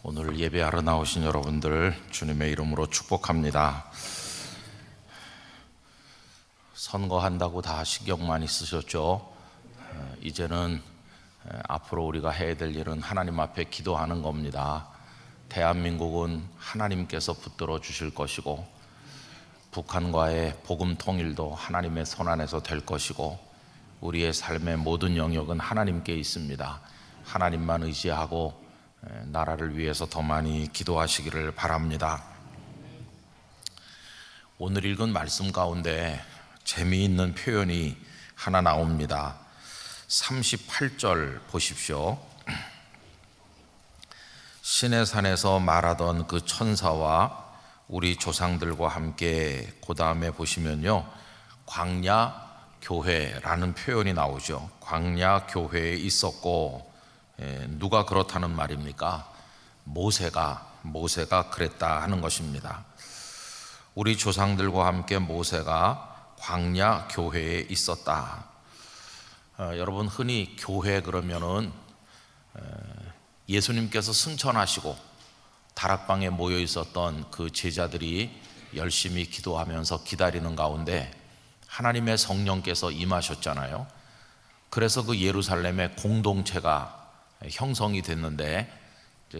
오늘 예배하러 나오신 여러분들 주님의 이름으로 축복합니다. 선거한다고 다 신경 많이 쓰셨죠? 이제는 앞으로 우리가 해야 될 일은 하나님 앞에 기도하는 겁니다. 대한민국은 하나님께서 붙들어 주실 것이고, 북한과의 복음 통일도 하나님의 손안에서 될 것이고, 우리의 삶의 모든 영역은 하나님께 있습니다. 하나님만 의지하고 나라를 위해서 더 많이 기도하시기를 바랍니다. 오늘 읽은 말씀 가운데 재미있는 표현이 하나 나옵니다. 38절 보십시오. 시내산에서 말하던 그 천사와 우리 조상들과 함께, 그 다음에 보시면요, 광야 교회라는 표현이 나오죠. 광야 교회에 있었고, 누가 그렇다는 말입니까? 모세가 그랬다 하는 것입니다. 우리 조상들과 함께 모세가 광야 교회에 있었다. 여러분, 흔히 교회 그러면은 예수님께서 승천하시고 다락방에 모여 있었던 그 제자들이 열심히 기도하면서 기다리는 가운데 하나님의 성령께서 임하셨잖아요. 그래서 그 예루살렘의 공동체가 형성이 됐는데,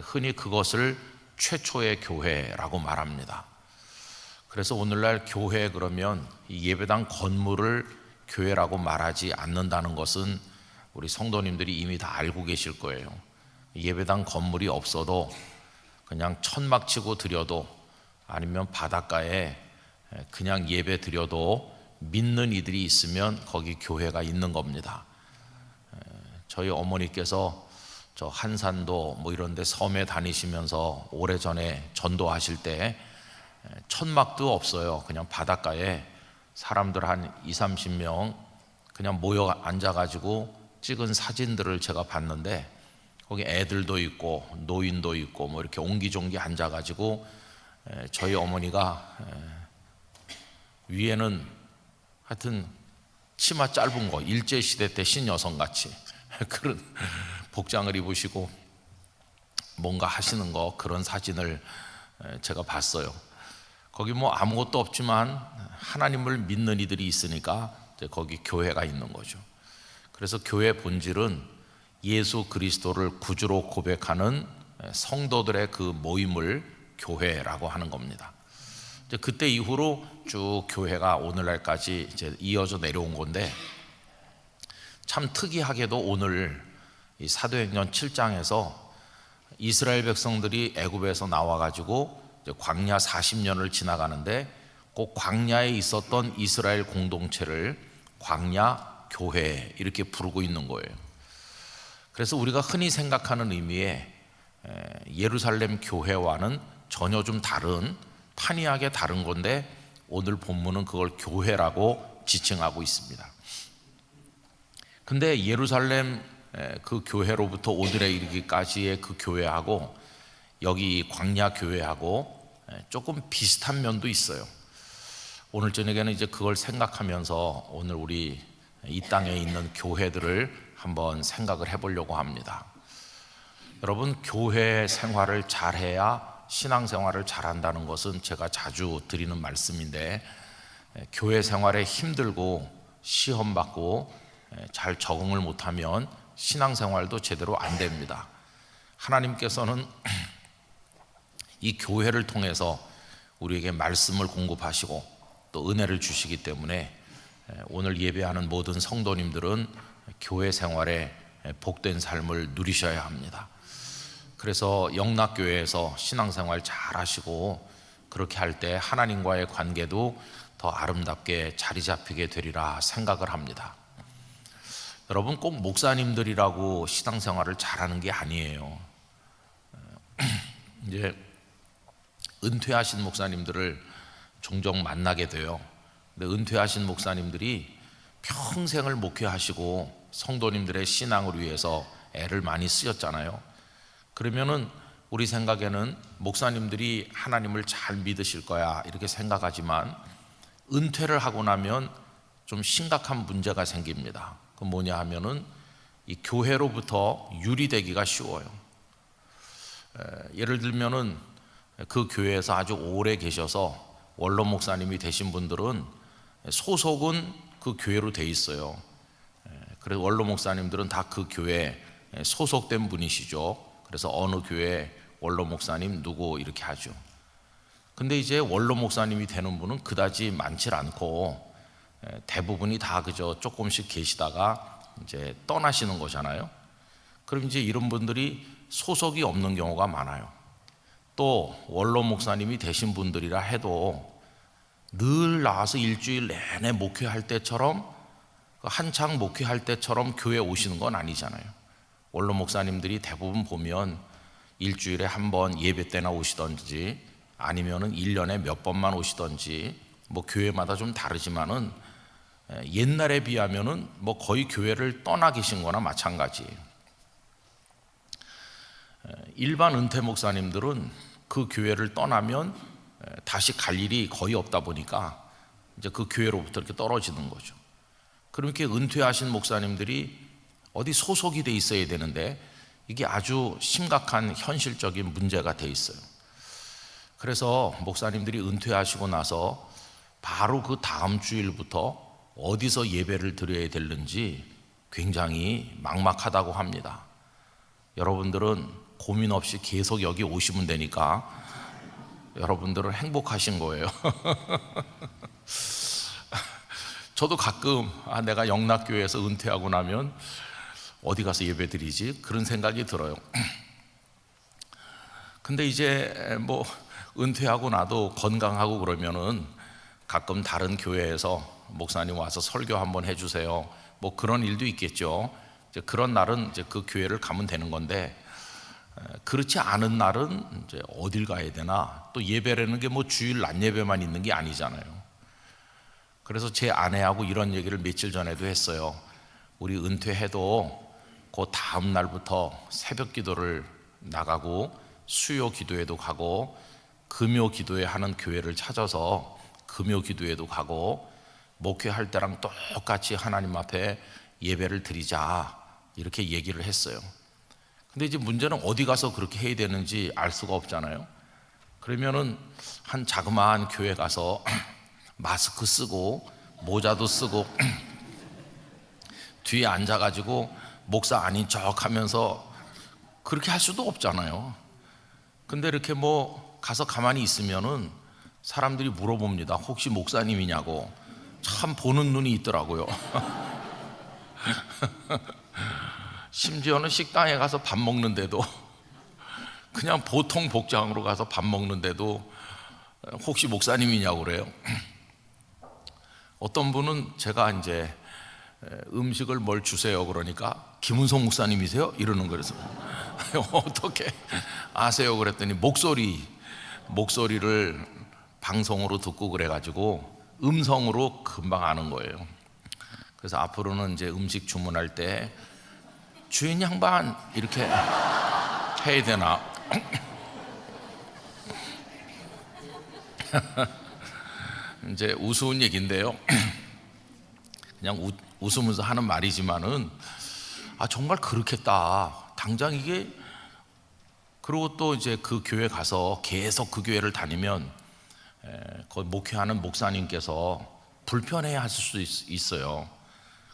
흔히 그것을 최초의 교회라고 말합니다. 그래서 오늘날 교회 그러면 이 예배당 건물을 교회라고 말하지 않는다는 것은 우리 성도님들이 이미 다 알고 계실 거예요. 예배당 건물이 없어도 그냥 천막 치고 드려도, 아니면 바닷가에 그냥 예배 드려도 믿는 이들이 있으면 거기 교회가 있는 겁니다. 저희 어머니께서 저 한산도 뭐 이런 데 섬에 다니시면서 오래전에 전도하실 때 천막도 없어요. 그냥 바닷가에 사람들 한 20-30명 그냥 모여 앉아가지고 찍은 사진들을 제가 봤는데, 거기 애들도 있고 노인도 있고 뭐 이렇게 옹기종기 앉아가지고, 저희 어머니가 위에는 하여튼 치마 짧은 거, 일제시대 때 신여성같이 그런 복장을 입으시고 뭔가 하시는 거, 그런 사진을 제가 봤어요. 거기 뭐 아무것도 없지만 하나님을 믿는 이들이 있으니까 거기 교회가 있는 거죠. 그래서 교회 본질은 예수 그리스도를 구주로 고백하는 성도들의 그 모임을 교회라고 하는 겁니다. 그때 이후로 쭉 교회가 오늘날까지 이제 이어져 내려온 건데, 참 특이하게도 오늘 이 사도행전 7장에서 이스라엘 백성들이 애굽에서 나와가지고 광야 40년을 지나가는데, 그 광야에 있었던 이스라엘 공동체를 광야 교회 이렇게 부르고 있는 거예요. 그래서 우리가 흔히 생각하는 의미의 예루살렘 교회와는 전혀 좀 다른, 판이하게 다른 건데, 오늘 본문은 그걸 교회라고 지칭하고 있습니다. 근데 예루살렘 그 교회로부터 오늘에 이르기까지의 그 교회하고 여기 광야 교회하고 조금 비슷한 면도 있어요. 오늘 저녁에는 이제 그걸 생각하면서 오늘 우리 이 땅에 있는 교회들을 한번 생각을 해보려고 합니다. 여러분, 교회 생활을 잘해야 신앙생활을 잘한다는 것은 제가 자주 드리는 말씀인데, 교회 생활에 힘들고 시험받고 잘 적응을 못하면 신앙생활도 제대로 안 됩니다. 하나님께서는 이 교회를 통해서 우리에게 말씀을 공급하시고 또 은혜를 주시기 때문에 오늘 예배하는 모든 성도님들은 교회 생활에 복된 삶을 누리셔야 합니다. 그래서 영락교회에서 신앙생활 잘 하시고, 그렇게 할 때 하나님과의 관계도 더 아름답게 자리 잡히게 되리라 생각을 합니다. 여러분, 꼭 목사님들이라고 신앙생활을 잘하는 게 아니에요. 이제 은퇴하신 목사님들을 종종 만나게 돼요. 근데 은퇴하신 목사님들이 평생을 목회하시고 성도님들의 신앙을 위해서 애를 많이 쓰였잖아요. 그러면은 우리 생각에는 목사님들이 하나님을 잘 믿으실 거야 이렇게 생각하지만, 은퇴를 하고 나면 좀 심각한 문제가 생깁니다. 그 뭐냐 하면은 이 교회로부터 유리되기가 쉬워요. 예를 들면은 그 교회에서 아주 오래 계셔서 원로 목사님이 되신 분들은 소속은 그 교회로 돼 있어요. 그래서 원로 목사님들은 다 그 교회에 소속된 분이시죠. 그래서 어느 교회 원로 목사님 누구 이렇게 하죠. 근데 이제 원로 목사님이 되는 분은 그다지 많지 않고 대부분이 다 그저 조금씩 계시다가 이제 떠나시는 거잖아요. 그럼 이제 이런 분들이 소속이 없는 경우가 많아요. 또 원로 목사님이 되신 분들이라 해도 늘 나와서 일주일 내내 목회할 때처럼 한창 목회할 때처럼 교회 오시는 건 아니잖아요. 원로 목사님들이 대부분 보면 일주일에 한 번 예배 때나 오시던지 아니면은 1년에 몇 번만 오시던지 뭐 교회마다 좀 다르지만은 옛날에 비하면은 뭐 거의 교회를 떠나 계신 거나 마찬가지예요. 일반 은퇴 목사님들은 그 교회를 떠나면 다시 갈 일이 거의 없다 보니까 이제 그 교회로부터 이렇게 떨어지는 거죠. 그렇게 은퇴하신 목사님들이 어디 소속이 돼 있어야 되는데 이게 아주 심각한 현실적인 문제가 돼 있어요. 그래서 목사님들이 은퇴하시고 나서 바로 그 다음 주일부터 어디서 예배를 드려야 되는지 굉장히 막막하다고 합니다. 여러분들은 고민 없이 계속 여기 오시면 되니까 여러분들은 행복하신 거예요. 저도 가끔 내가 영락교회에서 은퇴하고 나면 어디 가서 예배 드리지? 그런 생각이 들어요. 근데 이제 뭐 은퇴하고 나도 건강하고 그러면은 가끔 다른 교회에서 목사님 와서 설교 한번 해주세요. 뭐 그런 일도 있겠죠. 이제 그런 날은 이제 그 교회를 가면 되는 건데, 그렇지 않은 날은 이제 어딜 가야 되나? 또 예배라는 게 뭐 주일 낮 예배만 있는 게 아니잖아요. 그래서 제 아내하고 이런 얘기를 며칠 전에도 했어요. 우리 은퇴해도 그 다음 날부터 새벽 기도를 나가고 수요 기도회도 가고 금요 기도회 하는 교회를 찾아서 금요 기도회도 가고 목회할 때랑 똑같이 하나님 앞에 예배를 드리자 이렇게 얘기를 했어요. 근데 이제 문제는 어디 가서 그렇게 해야 되는지 알 수가 없잖아요. 그러면은 한 자그마한 교회 가서 마스크 쓰고 모자도 쓰고 뒤에 앉아가지고 목사 아닌 척 하면서 그렇게 할 수도 없잖아요. 근데 이렇게 뭐 가서 가만히 있으면은 사람들이 물어봅니다. 혹시 목사님이냐고. 참 보는 눈이 있더라고요. 심지어는 식당에 가서 밥 먹는데도 그냥 보통 복장으로 가서 밥 먹는데도 혹시 목사님이냐고 그래요. 어떤 분은 제가 이제 음식을 뭘 주세요 그러니까 김은성 목사님이세요? 이러는 거라서 어떻게 아세요? 그랬더니 목소리를 방송으로 듣고 그래가지고 음성으로 금방 아는 거예요. 그래서 앞으로는 이제 음식 주문할 때 주인 양반 이렇게 해야 되나? 이제 우스운 얘기인데요. 그냥 웃으면서 하는 말이지만은 정말 그렇겠다. 당장 이게. 그리고 또 이제 그 교회 가서 계속 그 교회를 다니면 거기 목회하는 목사님께서 불편해 하실 수 있어요.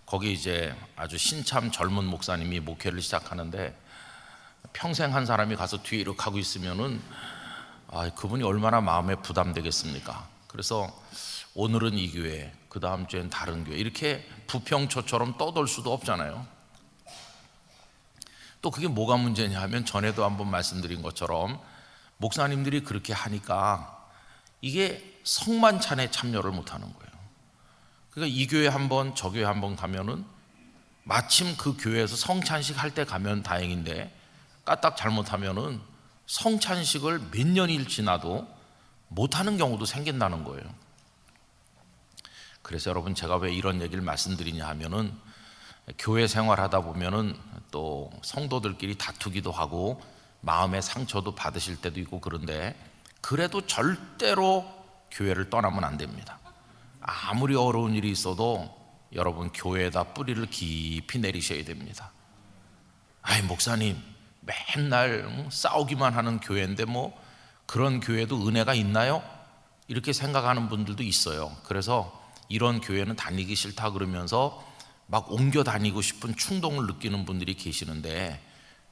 거기 이제 아주 신참 젊은 목사님이 목회를 시작하는데 평생 한 사람이 가서 뒤에 이렇게 하고 있으면은 그분이 얼마나 마음에 부담되겠습니까? 그래서 오늘은 이 교회, 그 다음 주엔 다른 교회 이렇게 부평초처럼 떠돌 수도 없잖아요. 또 그게 뭐가 문제냐 하면 전에도 한번 말씀드린 것처럼 목사님들이 그렇게 하니까 이게 성만찬에 참여를 못하는 거예요. 그러니까 이 교회 한번 저 교회 한번 가면은 마침 그 교회에서 성찬식 할 때 가면 다행인데 까딱 잘못하면은 성찬식을 몇 년일 지나도 못하는 경우도 생긴다는 거예요. 그래서 여러분 제가 왜 이런 얘기를 말씀드리냐 하면은 교회 생활하다 보면은 또 성도들끼리 다투기도 하고 마음의 상처도 받으실 때도 있고 그런데 그래도 절대로 교회를 떠나면 안 됩니다. 아무리 어려운 일이 있어도 여러분 교회에다 뿌리를 깊이 내리셔야 됩니다. 목사님 맨날 싸우기만 하는 교회인데 뭐 그런 교회도 은혜가 있나요? 이렇게 생각하는 분들도 있어요. 그래서 이런 교회는 다니기 싫다 그러면서 막 옮겨 다니고 싶은 충동을 느끼는 분들이 계시는데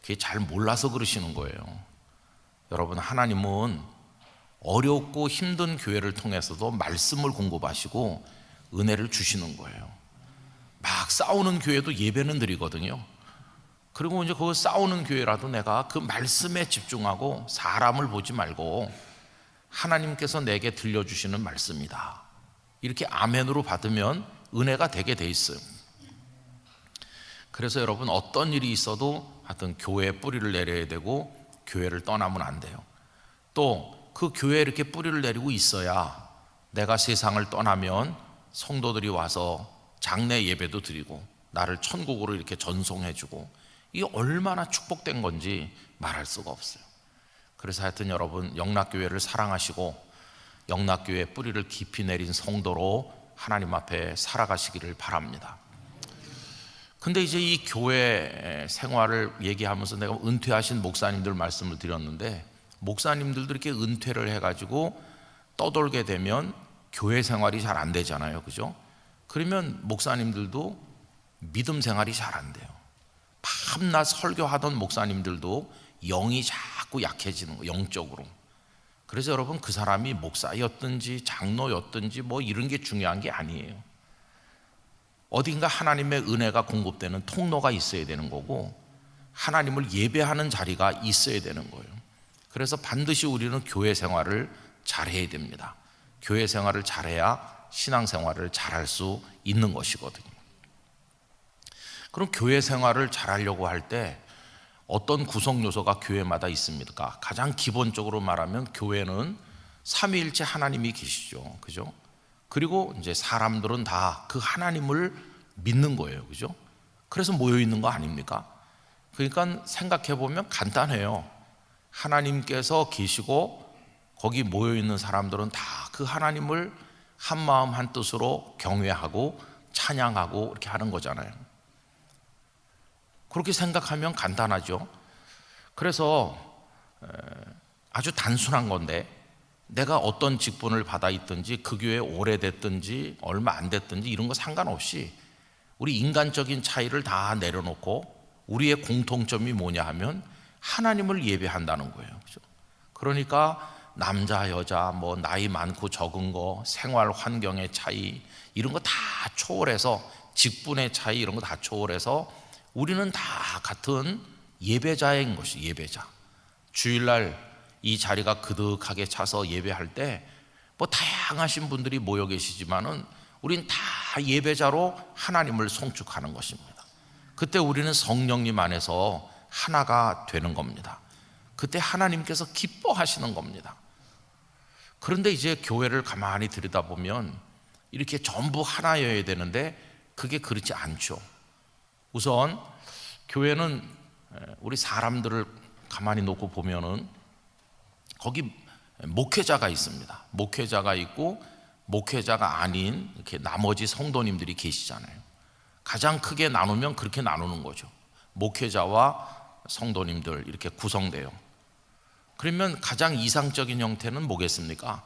그게 잘 몰라서 그러시는 거예요. 여러분, 하나님은 어렵고 힘든 교회를 통해서도 말씀을 공급하시고 은혜를 주시는 거예요. 막 싸우는 교회도 예배는 드리거든요. 그리고 이제 그 싸우는 교회라도 내가 그 말씀에 집중하고 사람을 보지 말고 하나님께서 내게 들려주시는 말씀이다, 이렇게 아멘으로 받으면 은혜가 되게 돼 있어요. 그래서 여러분, 어떤 일이 있어도 하여튼 교회에 뿌리를 내려야 되고 교회를 떠나면 안 돼요. 또 그 교회에 이렇게 뿌리를 내리고 있어야 내가 세상을 떠나면 성도들이 와서 장례 예배도 드리고 나를 천국으로 이렇게 전송해주고, 이게 얼마나 축복된 건지 말할 수가 없어요. 그래서 하여튼 여러분, 영락교회를 사랑하시고 영락교회에 뿌리를 깊이 내린 성도로 하나님 앞에 살아가시기를 바랍니다. 근데 이제 이 교회 생활을 얘기하면서 내가 은퇴하신 목사님들 말씀을 드렸는데, 목사님들도 이렇게 은퇴를 해가지고 떠돌게 되면 교회 생활이 잘 안 되잖아요, 그죠? 그러면 목사님들도 믿음 생활이 잘 안 돼요. 밤낮 설교하던 목사님들도 영이 자꾸 약해지는 거예요, 영적으로. 그래서 여러분, 그 사람이 목사였든지 장로였든지 뭐 이런 게 중요한 게 아니에요. 어딘가 하나님의 은혜가 공급되는 통로가 있어야 되는 거고, 하나님을 예배하는 자리가 있어야 되는 거예요. 그래서 반드시 우리는 교회 생활을 잘해야 됩니다. 교회 생활을 잘해야 신앙생활을 잘할 수 있는 것이거든요. 그럼 교회 생활을 잘하려고 할 때 어떤 구성 요소가 교회마다 있습니까? 가장 기본적으로 말하면 교회는 삼위일체 하나님이 계시죠, 그죠? 그리고 이제 사람들은 다 그 하나님을 믿는 거예요, 그죠? 그래서 모여 있는 거 아닙니까? 그러니까 생각해 보면 간단해요. 하나님께서 계시고 거기 모여 있는 사람들은 다 그 하나님을 한 마음 한 뜻으로 경외하고 찬양하고 이렇게 하는 거잖아요. 그렇게 생각하면 간단하죠. 그래서 아주 단순한 건데, 내가 어떤 직분을 받아 있든지 그 교회에 오래됐든지 얼마 안 됐든지 이런 거 상관없이 우리 인간적인 차이를 다 내려놓고 우리의 공통점이 뭐냐 하면 하나님을 예배한다는 거예요, 그렇죠? 그러니까 남자 여자 뭐 나이 많고 적은 거, 생활 환경의 차이 이런 거 다 초월해서, 직분의 차이 이런 거 다 초월해서 우리는 다 같은 예배자인 것이, 예배자. 주일날 이 자리가 그득하게 차서 예배할 때 뭐 다양하신 분들이 모여 계시지만은 우린 다 예배자로 하나님을 송축하는 것입니다. 그때 우리는 성령님 안에서 하나가 되는 겁니다. 그때 하나님께서 기뻐하시는 겁니다. 그런데 이제 교회를 가만히 들여다보면 이렇게 전부 하나여야 되는데 그게 그렇지 않죠. 우선 교회는 우리 사람들을 가만히 놓고 보면은 거기 목회자가 있습니다. 목회자가 있고 목회자가 아닌 이렇게 나머지 성도님들이 계시잖아요. 가장 크게 나누면 그렇게 나누는 거죠. 목회자와 성도님들 이렇게 구성돼요. 그러면 가장 이상적인 형태는 뭐겠습니까?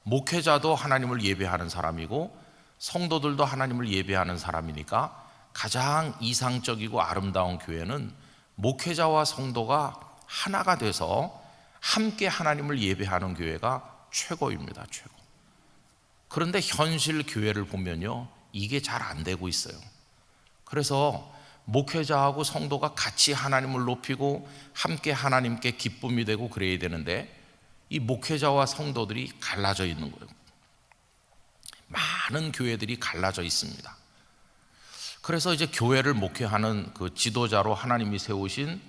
목회자도 하나님을 예배하는 사람이고 성도들도 하나님을 예배하는 사람이니까 가장 이상적이고 아름다운 교회는 목회자와 성도가 하나가 돼서 함께 하나님을 예배하는 교회가 최고입니다, 최고. 그런데 현실 교회를 보면요, 이게 잘 안 되고 있어요. 그래서 목회자하고 성도가 같이 하나님을 높이고 함께 하나님께 기쁨이 되고 그래야 되는데 이 목회자와 성도들이 갈라져 있는 거예요. 많은 교회들이 갈라져 있습니다. 그래서 이제 교회를 목회하는 그 지도자로 하나님이 세우신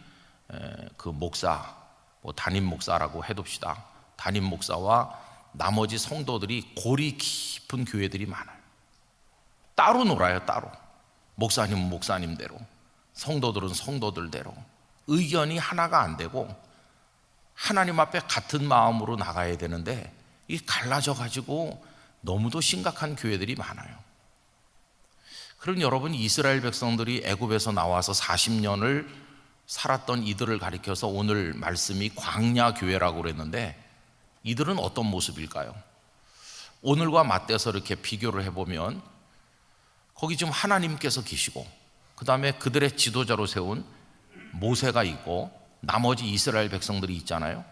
그 목사, 뭐 담임 목사라고 해둡시다. 담임 목사와 나머지 성도들이 골이 깊은 교회들이 많아요. 따로 놀아요, 따로. 목사님은 목사님대로, 성도들은 성도들대로. 의견이 하나가 안 되고 하나님 앞에 같은 마음으로 나가야 되는데 이 갈라져 가지고 너무도 심각한 교회들이 많아요. 그럼 여러분, 이스라엘 백성들이 애굽에서 나와서 40년을 살았던 이들을 가리켜서 오늘 말씀이 광야 교회라고 그랬는데, 이들은 어떤 모습일까요? 오늘과 맞대서 이렇게 비교를 해보면 거기 지금 하나님께서 계시고, 그 다음에 그들의 지도자로 세운 모세가 있고, 나머지 이스라엘 백성들이 있잖아요.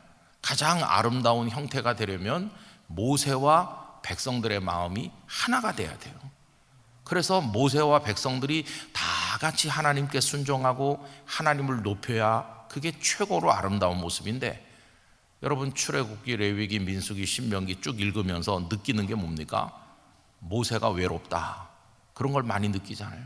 가장 아름다운 형태가 되려면 모세와 백성들의 마음이 하나가 돼야 돼요. 그래서 모세와 백성들이 다 같이 하나님께 순종하고 하나님을 높여야 그게 최고로 아름다운 모습인데, 여러분 출애굽기, 레위기, 민수기, 신명기 쭉 읽으면서 느끼는 게 뭡니까? 모세가 외롭다, 그런 걸 많이 느끼잖아요.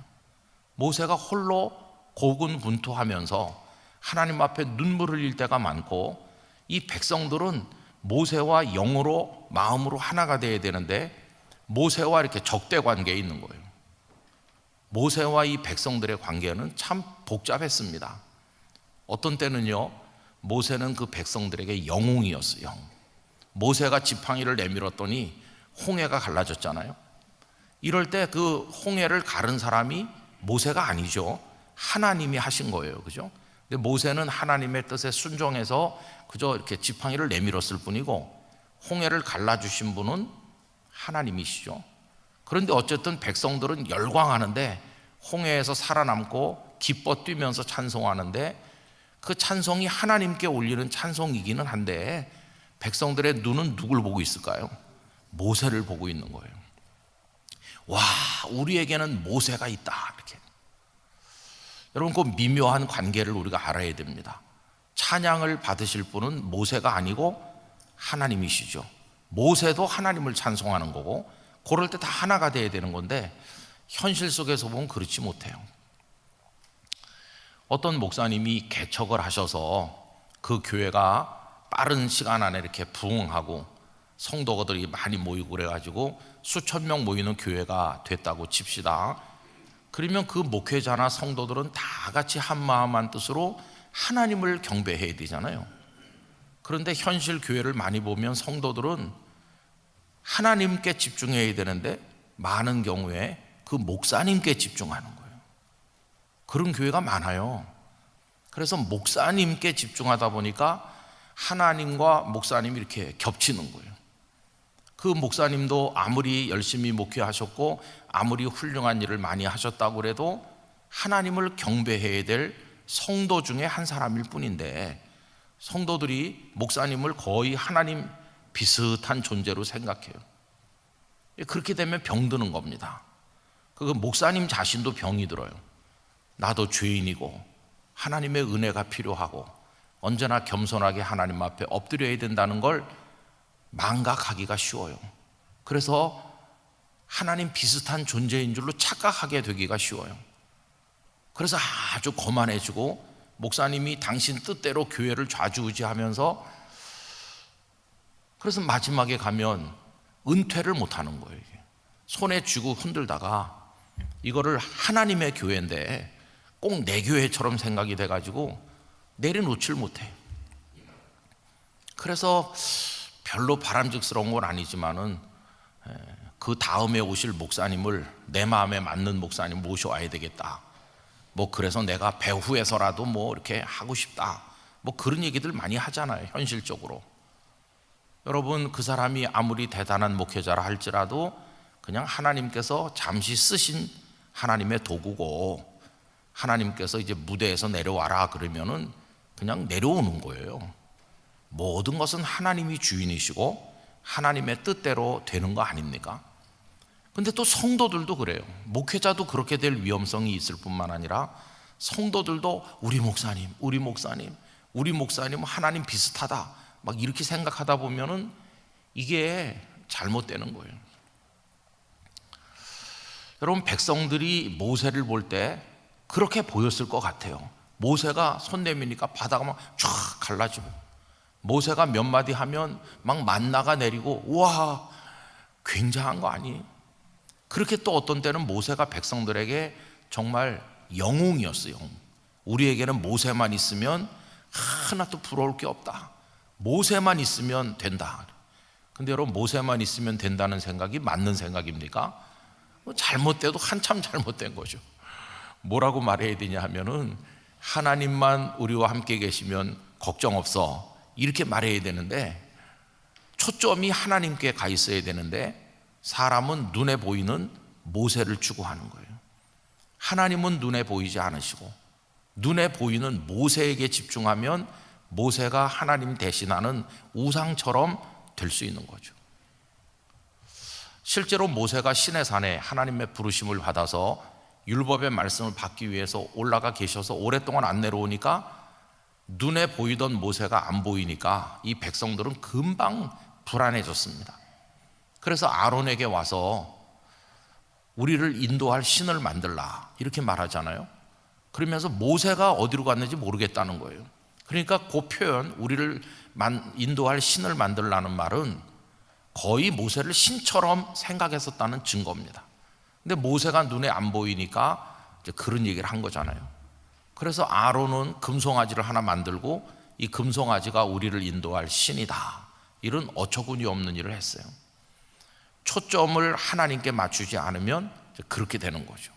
모세가 홀로 고군분투하면서 하나님 앞에 눈물 흘릴 때가 많고, 이 백성들은 모세와 영으로 마음으로 하나가 돼야 되는데 모세와 이렇게 적대 관계에 있는 거예요. 모세와 이 백성들의 관계는 참 복잡했습니다. 어떤 때는요, 모세는 그 백성들에게 영웅이었어요. 모세가 지팡이를 내밀었더니 홍해가 갈라졌잖아요. 이럴 때 그 홍해를 가른 사람이 모세가 아니죠. 하나님이 하신 거예요. 그죠? 근데 모세는 하나님의 뜻에 순종해서 그저 이렇게 지팡이를 내밀었을 뿐이고, 홍해를 갈라주신 분은 하나님이시죠. 그런데 어쨌든 백성들은 열광하는데, 홍해에서 살아남고 기뻐 뛰면서 찬송하는데, 그 찬송이 하나님께 올리는 찬송이기는 한데 백성들의 눈은 누굴 보고 있을까요? 모세를 보고 있는 거예요. 와, 우리에게는 모세가 있다, 이렇게. 여러분, 그 미묘한 관계를 우리가 알아야 됩니다. 찬양을 받으실 분은 모세가 아니고 하나님이시죠. 모세도 하나님을 찬송하는 거고, 그럴 때 다 하나가 돼야 되는 건데 현실 속에서 보면 그렇지 못해요. 어떤 목사님이 개척을 하셔서 그 교회가 빠른 시간 안에 이렇게 부흥하고 성도들이 많이 모이고 그래가지고 수천 명 모이는 교회가 됐다고 칩시다. 그러면 그 목회자나 성도들은 다 같이 한 마음 한 뜻으로 하나님을 경배해야 되잖아요. 그런데 현실 교회를 많이 보면 성도들은 하나님께 집중해야 되는데 많은 경우에 그 목사님께 집중하는 거예요. 그런 교회가 많아요. 그래서 목사님께 집중하다 보니까 하나님과 목사님이 이렇게 겹치는 거예요. 그 목사님도 아무리 열심히 목회하셨고 아무리 훌륭한 일을 많이 하셨다고 해도 하나님을 경배해야 될 성도 중에 한 사람일 뿐인데, 성도들이 목사님을 거의 하나님 비슷한 존재로 생각해요. 그렇게 되면 병드는 겁니다. 그 목사님 자신도 병이 들어요. 나도 죄인이고 하나님의 은혜가 필요하고 언제나 겸손하게 하나님 앞에 엎드려야 된다는 걸 망각하기가 쉬워요. 그래서 하나님 비슷한 존재인 줄로 착각하게 되기가 쉬워요. 그래서 아주 거만해지고 목사님이 당신 뜻대로 교회를 좌지우지하면서, 그래서 마지막에 가면 은퇴를 못하는 거예요. 손에 쥐고 흔들다가 이거를 하나님의 교회인데 꼭 내 교회처럼 생각이 돼가지고 내려놓질 못해요. 그래서 별로 바람직스러운 건 아니지만은 그 다음에 오실 목사님을 내 마음에 맞는 목사님 모셔와야 되겠다. 뭐 그래서 내가 배후에서라도 뭐 이렇게 하고 싶다. 뭐 그런 얘기들 많이 하잖아요, 현실적으로. 여러분, 그 사람이 아무리 대단한 목회자라 할지라도 그냥 하나님께서 잠시 쓰신 하나님의 도구고, 하나님께서 이제 무대에서 내려와라 그러면은 그냥 내려오는 거예요. 모든 것은 하나님이 주인이시고 하나님의 뜻대로 되는 거 아닙니까? 근데 또 성도들도 그래요. 목회자도 그렇게 될 위험성이 있을 뿐만 아니라 성도들도 우리 목사님, 우리 목사님, 우리 목사님은 하나님 비슷하다, 막 이렇게 생각하다 보면은 이게 잘못되는 거예요. 여러분, 백성들이 모세를 볼 때 그렇게 보였을 것 같아요. 모세가 손 내미니까 바다가 막 쫙 갈라지고, 모세가 몇 마디 하면 막 만나가 내리고, 우와, 굉장한 거 아니에요? 그렇게 또 어떤 때는 모세가 백성들에게 정말 영웅이었어요. 우리에게는 모세만 있으면 하나도 부러울 게 없다. 모세만 있으면 된다. 근데 여러분, 모세만 있으면 된다는 생각이 맞는 생각입니까? 잘못돼도 한참 잘못된 거죠. 뭐라고 말해야 되냐 하면은, 하나님만 우리와 함께 계시면 걱정 없어, 이렇게 말해야 되는데, 초점이 하나님께 가 있어야 되는데 사람은 눈에 보이는 모세를 추구하는 거예요. 하나님은 눈에 보이지 않으시고 눈에 보이는 모세에게 집중하면 모세가 하나님 대신하는 우상처럼 될 수 있는 거죠. 실제로 모세가 시내산에 하나님의 부르심을 받아서 율법의 말씀을 받기 위해서 올라가 계셔서 오랫동안 안 내려오니까 눈에 보이던 모세가 안 보이니까 이 백성들은 금방 불안해졌습니다. 그래서 아론에게 와서 우리를 인도할 신을 만들라, 이렇게 말하잖아요. 그러면서 모세가 어디로 갔는지 모르겠다는 거예요. 그러니까 그 표현, 우리를 인도할 신을 만들라는 말은 거의 모세를 신처럼 생각했었다는 증거입니다. 근데 모세가 눈에 안 보이니까 이제 그런 얘기를 한 거잖아요. 그래서 아론은 금송아지를 하나 만들고 이 금송아지가 우리를 인도할 신이다, 이런 어처구니 없는 일을 했어요. 초점을 하나님께 맞추지 않으면 그렇게 되는 거죠.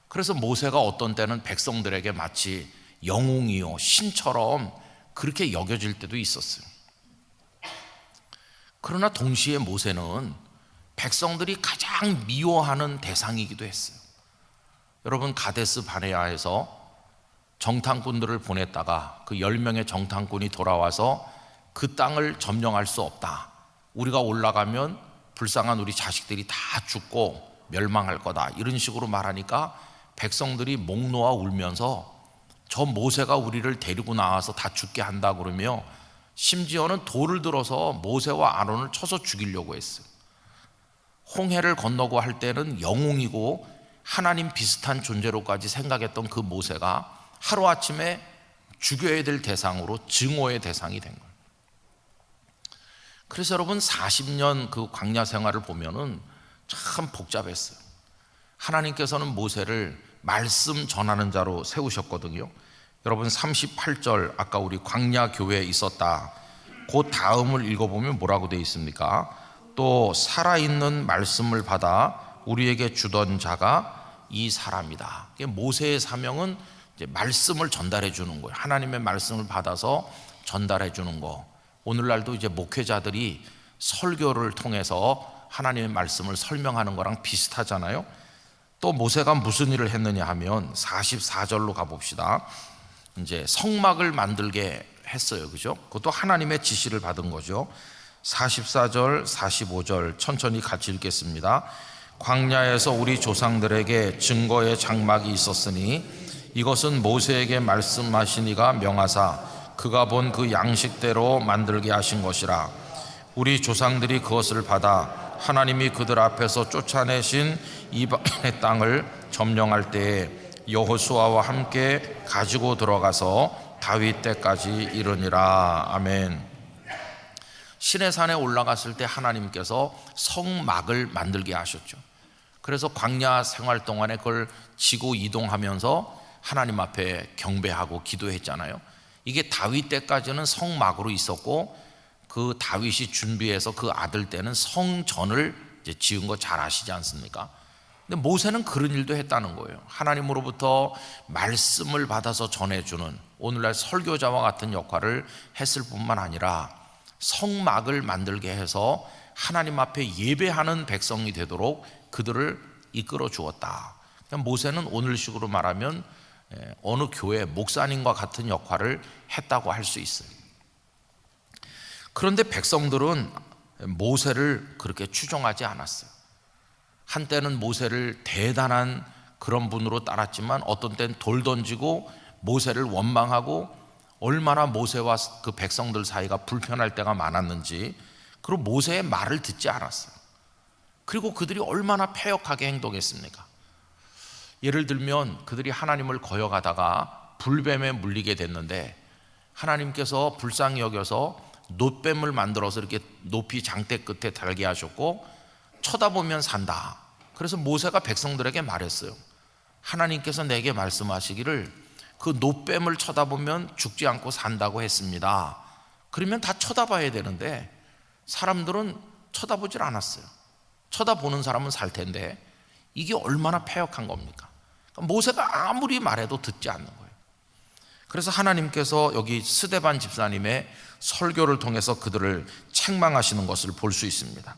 그래서 모세가 어떤 때는 백성들에게 마치 영웅이요, 신처럼 그렇게 여겨질 때도 있었어요. 그러나 동시에 모세는 백성들이 가장 미워하는 대상이기도 했어요. 여러분, 가데스 바네아에서 정탐꾼들을 보냈다가 그 10명의 정탐꾼이 돌아와서 그 땅을 점령할 수 없다, 우리가 올라가면 불쌍한 우리 자식들이 다 죽고 멸망할 거다, 이런 식으로 말하니까 백성들이 목 놓아 울면서 저 모세가 우리를 데리고 나와서 다 죽게 한다 그러며 심지어는 돌을 들어서 모세와 아론을 쳐서 죽이려고 했어요. 홍해를 건너고 할 때는 영웅이고 하나님 비슷한 존재로까지 생각했던 그 모세가 하루아침에 죽여야 될 대상으로 증오의 대상이 된 거예요. 그래서 여러분, 40년 그 광야 생활을 보면은 참 복잡했어요. 하나님께서는 모세를 말씀 전하는 자로 세우셨거든요. 여러분, 38절, 아까 우리 광야 교회에 있었다, 그 다음을 읽어보면 뭐라고 되어 있습니까? 또 살아있는 말씀을 받아 우리에게 주던 자가 이 사람이다. 모세의 사명은 이제 말씀을 전달해 주는 거예요. 하나님의 말씀을 받아서 전달해 주는 거. 오늘날도 이제 목회자들이 설교를 통해서 하나님의 말씀을 설명하는 거랑 비슷하잖아요. 또 모세가 무슨 일을 했느냐 하면 44절로 가봅시다. 이제 성막을 만들게 했어요. 그죠? 그것도 하나님의 지시를 받은 거죠. 44절, 45절 천천히 같이 읽겠습니다. 광야에서 우리 조상들에게 증거의 장막이 있었으니 이것은 모세에게 말씀하신 이가 명하사 그가 본 그 양식대로 만들게 하신 것이라. 우리 조상들이 그것을 받아 하나님이 그들 앞에서 쫓아내신 이방의 땅을 점령할 때에 여호수아와 함께 가지고 들어가서 다윗 때까지 이르니라. 아멘. 시내산에 올라갔을 때 하나님께서 성막을 만들게 하셨죠. 그래서 광야 생활 동안에 그걸 지고 이동하면서 하나님 앞에 경배하고 기도했잖아요. 이게 다윗 때까지는 성막으로 있었고 그 다윗이 준비해서 그 아들 때는 성전을 이제 지은 거 잘 아시지 않습니까? 근데 모세는 그런 일도 했다는 거예요. 하나님으로부터 말씀을 받아서 전해주는, 오늘날 설교자와 같은 역할을 했을 뿐만 아니라 성막을 만들게 해서 하나님 앞에 예배하는 백성이 되도록 그들을 이끌어 주었다. 모세는 오늘식으로 말하면 어느 교회 목사님과 같은 역할을 했다고 할 수 있어요. 그런데 백성들은 모세를 그렇게 추종하지 않았어요. 한때는 모세를 대단한 그런 분으로 따랐지만 어떤 때는 돌 던지고 모세를 원망하고 얼마나 모세와 그 백성들 사이가 불편할 때가 많았는지, 그리고 모세의 말을 듣지 않았어요. 그리고 그들이 얼마나 패역하게 행동했습니까? 예를 들면 그들이 하나님을 거역하다가 불뱀에 물리게 됐는데 하나님께서 불쌍히 여겨서 놋뱀을 만들어서 이렇게 높이 장대 끝에 달게 하셨고 쳐다보면 산다. 그래서 모세가 백성들에게 말했어요. 하나님께서 내게 말씀하시기를 그 놋뱀을 쳐다보면 죽지 않고 산다고 했습니다. 그러면 다 쳐다봐야 되는데 사람들은 쳐다보질 않았어요. 쳐다보는 사람은 살 텐데 이게 얼마나 패역한 겁니까? 모세가 아무리 말해도 듣지 않는 거예요. 그래서 하나님께서 여기 스데반 집사님의 설교를 통해서 그들을 책망하시는 것을 볼 수 있습니다.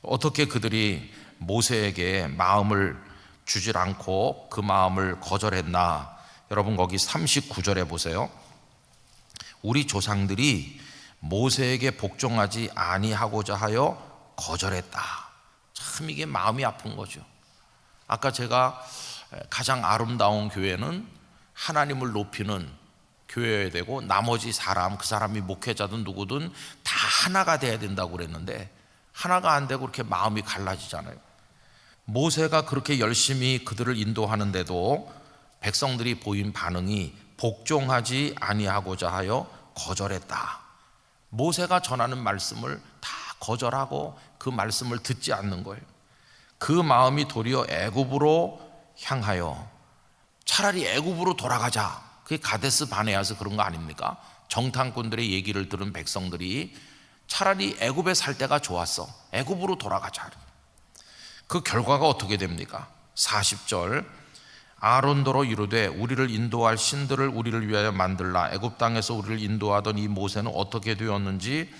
어떻게 그들이 모세에게 마음을 주질 않고 그 마음을 거절했나? 여러분 거기 39절에 보세요. 우리 조상들이 모세에게 복종하지 아니하고자 하여 거절했다. 참 이게 마음이 아픈 거죠. 아까 제가 가장 아름다운 교회는 하나님을 높이는 교회여야 되고 나머지 사람, 그 사람이 목회자든 누구든 다 하나가 돼야 된다고 그랬는데 하나가 안 되고 그렇게 마음이 갈라지잖아요. 모세가 그렇게 열심히 그들을 인도하는데도 백성들이 보인 반응이 복종하지 아니하고자 하여 거절했다. 모세가 전하는 말씀을 다 거절하고 그 말씀을 듣지 않는 거예요. 그 마음이 도리어 애굽으로 향하여 차라리 애굽으로 돌아가자. 그게 가데스 바네아서 그런 거 아닙니까? 정탐꾼들의 얘기를 들은 백성들이 차라리 애굽에 살 때가 좋았어. 애굽으로 돌아가자. 그 결과가 어떻게 됩니까? 40절 아론더러 이르되 우리를 인도할 신들을 우리를 위하여 만들라. 애굽 땅에서 우리를 인도하던 이 모세는 어떻게 되었는지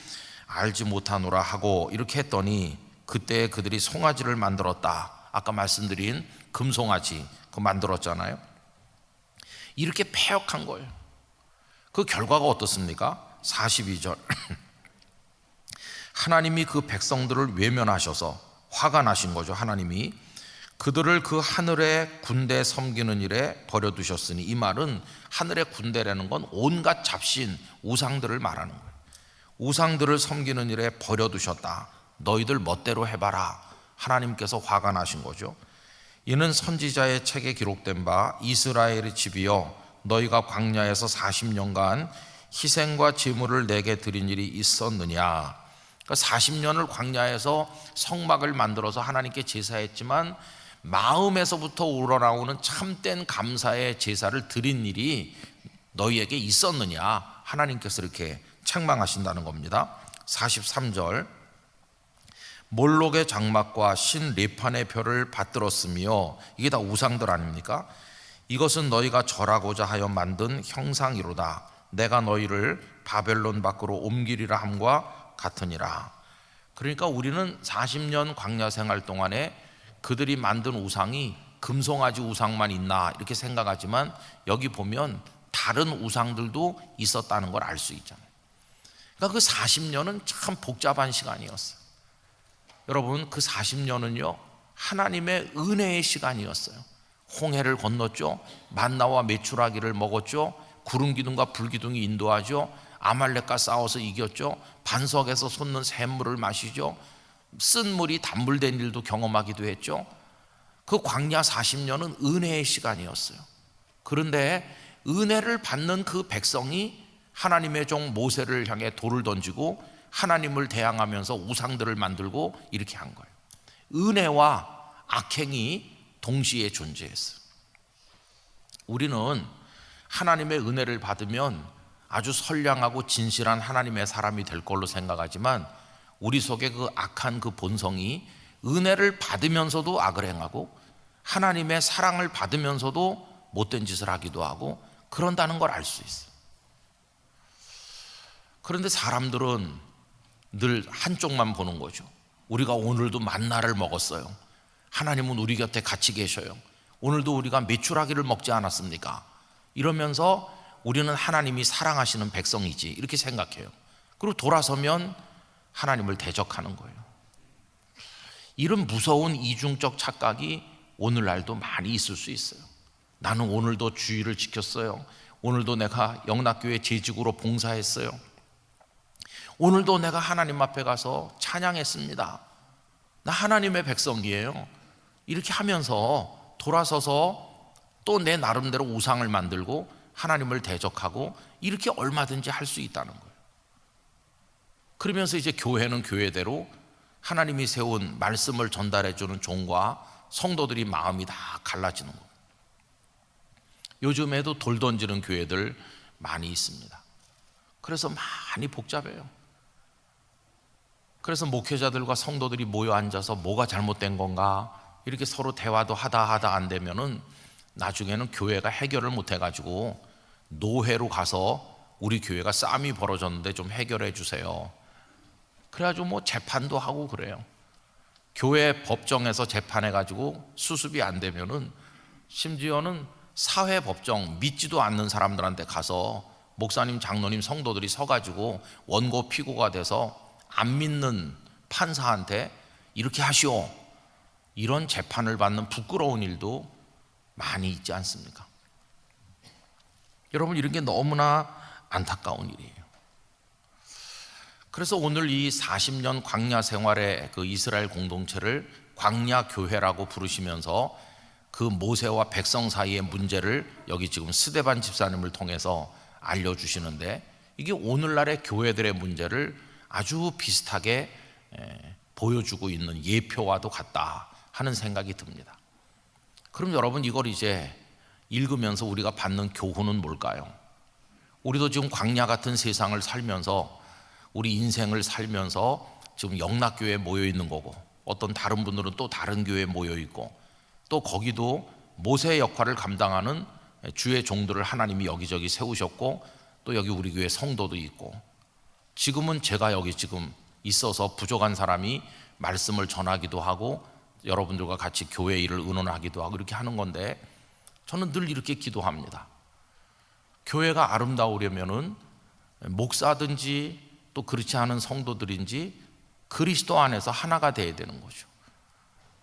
알지 못하노라 하고 이렇게 했더니 그때 그들이 송아지를 만들었다. 아까 말씀드린 금송아지 그거 만들었잖아요. 이렇게 패역한 거예요. 그 결과가 어떻습니까? 42절 하나님이 그 백성들을 외면하셔서 화가 나신 거죠. 하나님이 그들을 그 하늘의 군대 섬기는 일에 버려두셨으니, 이 말은 하늘의 군대라는 건 온갖 잡신 우상들을 말하는 거예요. 우상들을 섬기는 일에 버려두셨다. 너희들 멋대로 해봐라. 하나님께서 화가 나신 거죠. 이는 선지자의 책에 기록된 바 이스라엘의 집이여 너희가 광야에서 40년간 희생과 제물을 내게 드린 일이 있었느냐. 그러니까 40년을 광야에서 성막을 만들어서 하나님께 제사했지만 마음에서부터 우러나오는 참된 감사의 제사를 드린 일이 너희에게 있었느냐. 하나님께서 이렇게 책망하신다는 겁니다. 43절 몰록의 장막과 신 레판의 표를 받들었으며, 이게 다 우상들 아닙니까? 이것은 너희가 절하고자 하여 만든 형상이로다. 내가 너희를 바벨론 밖으로 옮기리라 함과 같으니라. 그러니까 우리는 40년 광야 생활 동안에 그들이 만든 우상이 금송아지 우상만 있나 이렇게 생각하지만 여기 보면 다른 우상들도 있었다는 걸 알 수 있잖아요. 그러니까 그 40년은 참 복잡한 시간이었어요. 여러분 그 40년은요 하나님의 은혜의 시간이었어요. 홍해를 건넜죠. 만나와 메추라기를 먹었죠. 구름 기둥과 불 기둥이 인도하죠. 아말렉과 싸워서 이겼죠. 반석에서 솟는 샘물을 마시죠. 쓴 물이 단물된 일도 경험하기도 했죠. 그 광야 40년은 은혜의 시간이었어요. 그런데 은혜를 받는 그 백성이 하나님의 종 모세를 향해 돌을 던지고 하나님을 대항하면서 우상들을 만들고 이렇게 한 거예요. 은혜와 악행이 동시에 존재했어요. 우리는 하나님의 은혜를 받으면 아주 선량하고 진실한 하나님의 사람이 될 걸로 생각하지만 우리 속에 그 악한 그 본성이 은혜를 받으면서도 악을 행하고 하나님의 사랑을 받으면서도 못된 짓을 하기도 하고 그런다는 걸 알 수 있어요. 그런데 사람들은 늘 한쪽만 보는 거죠. 우리가 오늘도 만나를 먹었어요. 하나님은 우리 곁에 같이 계셔요. 오늘도 우리가 메추라기를 먹지 않았습니까? 이러면서 우리는 하나님이 사랑하시는 백성이지 이렇게 생각해요. 그리고 돌아서면 하나님을 대적하는 거예요. 이런 무서운 이중적 착각이 오늘날도 많이 있을 수 있어요. 나는 오늘도 주의를 지켰어요. 오늘도 내가 영락교회 재직으로 봉사했어요. 오늘도 내가 하나님 앞에 가서 찬양했습니다. 나 하나님의 백성이에요. 이렇게 하면서 돌아서서 또 내 나름대로 우상을 만들고 하나님을 대적하고 이렇게 얼마든지 할 수 있다는 거예요. 그러면서 이제 교회는 교회대로 하나님이 세운 말씀을 전달해주는 종과 성도들이 마음이 다 갈라지는 거예요. 요즘에도 돌 던지는 교회들 많이 있습니다. 그래서 많이 복잡해요. 그래서 목회자들과 성도들이 모여 앉아서 뭐가 잘못된 건가 이렇게 서로 대화도 하다 안 되면은 나중에는 교회가 해결을 못 해가지고 노회로 가서 우리 교회가 싸움이 벌어졌는데 좀 해결해 주세요. 그래가지고 뭐 재판도 하고 그래요. 교회 법정에서 재판해가지고 수습이 안 되면은 심지어는 사회법정, 믿지도 않는 사람들한테 가서 목사님, 장로님, 성도들이 서가지고 원고 피고가 돼서 안 믿는 판사한테 이렇게 하시오, 이런 재판을 받는 부끄러운 일도 많이 있지 않습니까? 여러분, 이런 게 너무나 안타까운 일이에요. 그래서 오늘 이 40년 광야 생활의 그 이스라엘 공동체를 광야 교회라고 부르시면서 그 모세와 백성 사이의 문제를 여기 지금 스데반 집사님을 통해서 알려주시는데, 이게 오늘날의 교회들의 문제를 아주 비슷하게 보여주고 있는 예표와도 같다 하는 생각이 듭니다. 그럼 여러분, 이걸 이제 읽으면서 우리가 받는 교훈은 뭘까요? 우리도 지금 광야 같은 세상을 살면서, 우리 인생을 살면서 지금 영락교회에 모여 있는 거고, 어떤 다른 분들은 또 다른 교회에 모여 있고, 또 거기도 모세의 역할을 감당하는 주의 종들을 하나님이 여기저기 세우셨고, 또 여기 우리 교회 성도도 있고, 지금은 제가 여기 지금 있어서 부족한 사람이 말씀을 전하기도 하고 여러분들과 같이 교회 일을 의논하기도 하고 이렇게 하는 건데, 저는 늘 이렇게 기도합니다. 교회가 아름다우려면은 목사든지 또 그렇지 않은 성도들인지 그리스도 안에서 하나가 돼야 되는 거죠.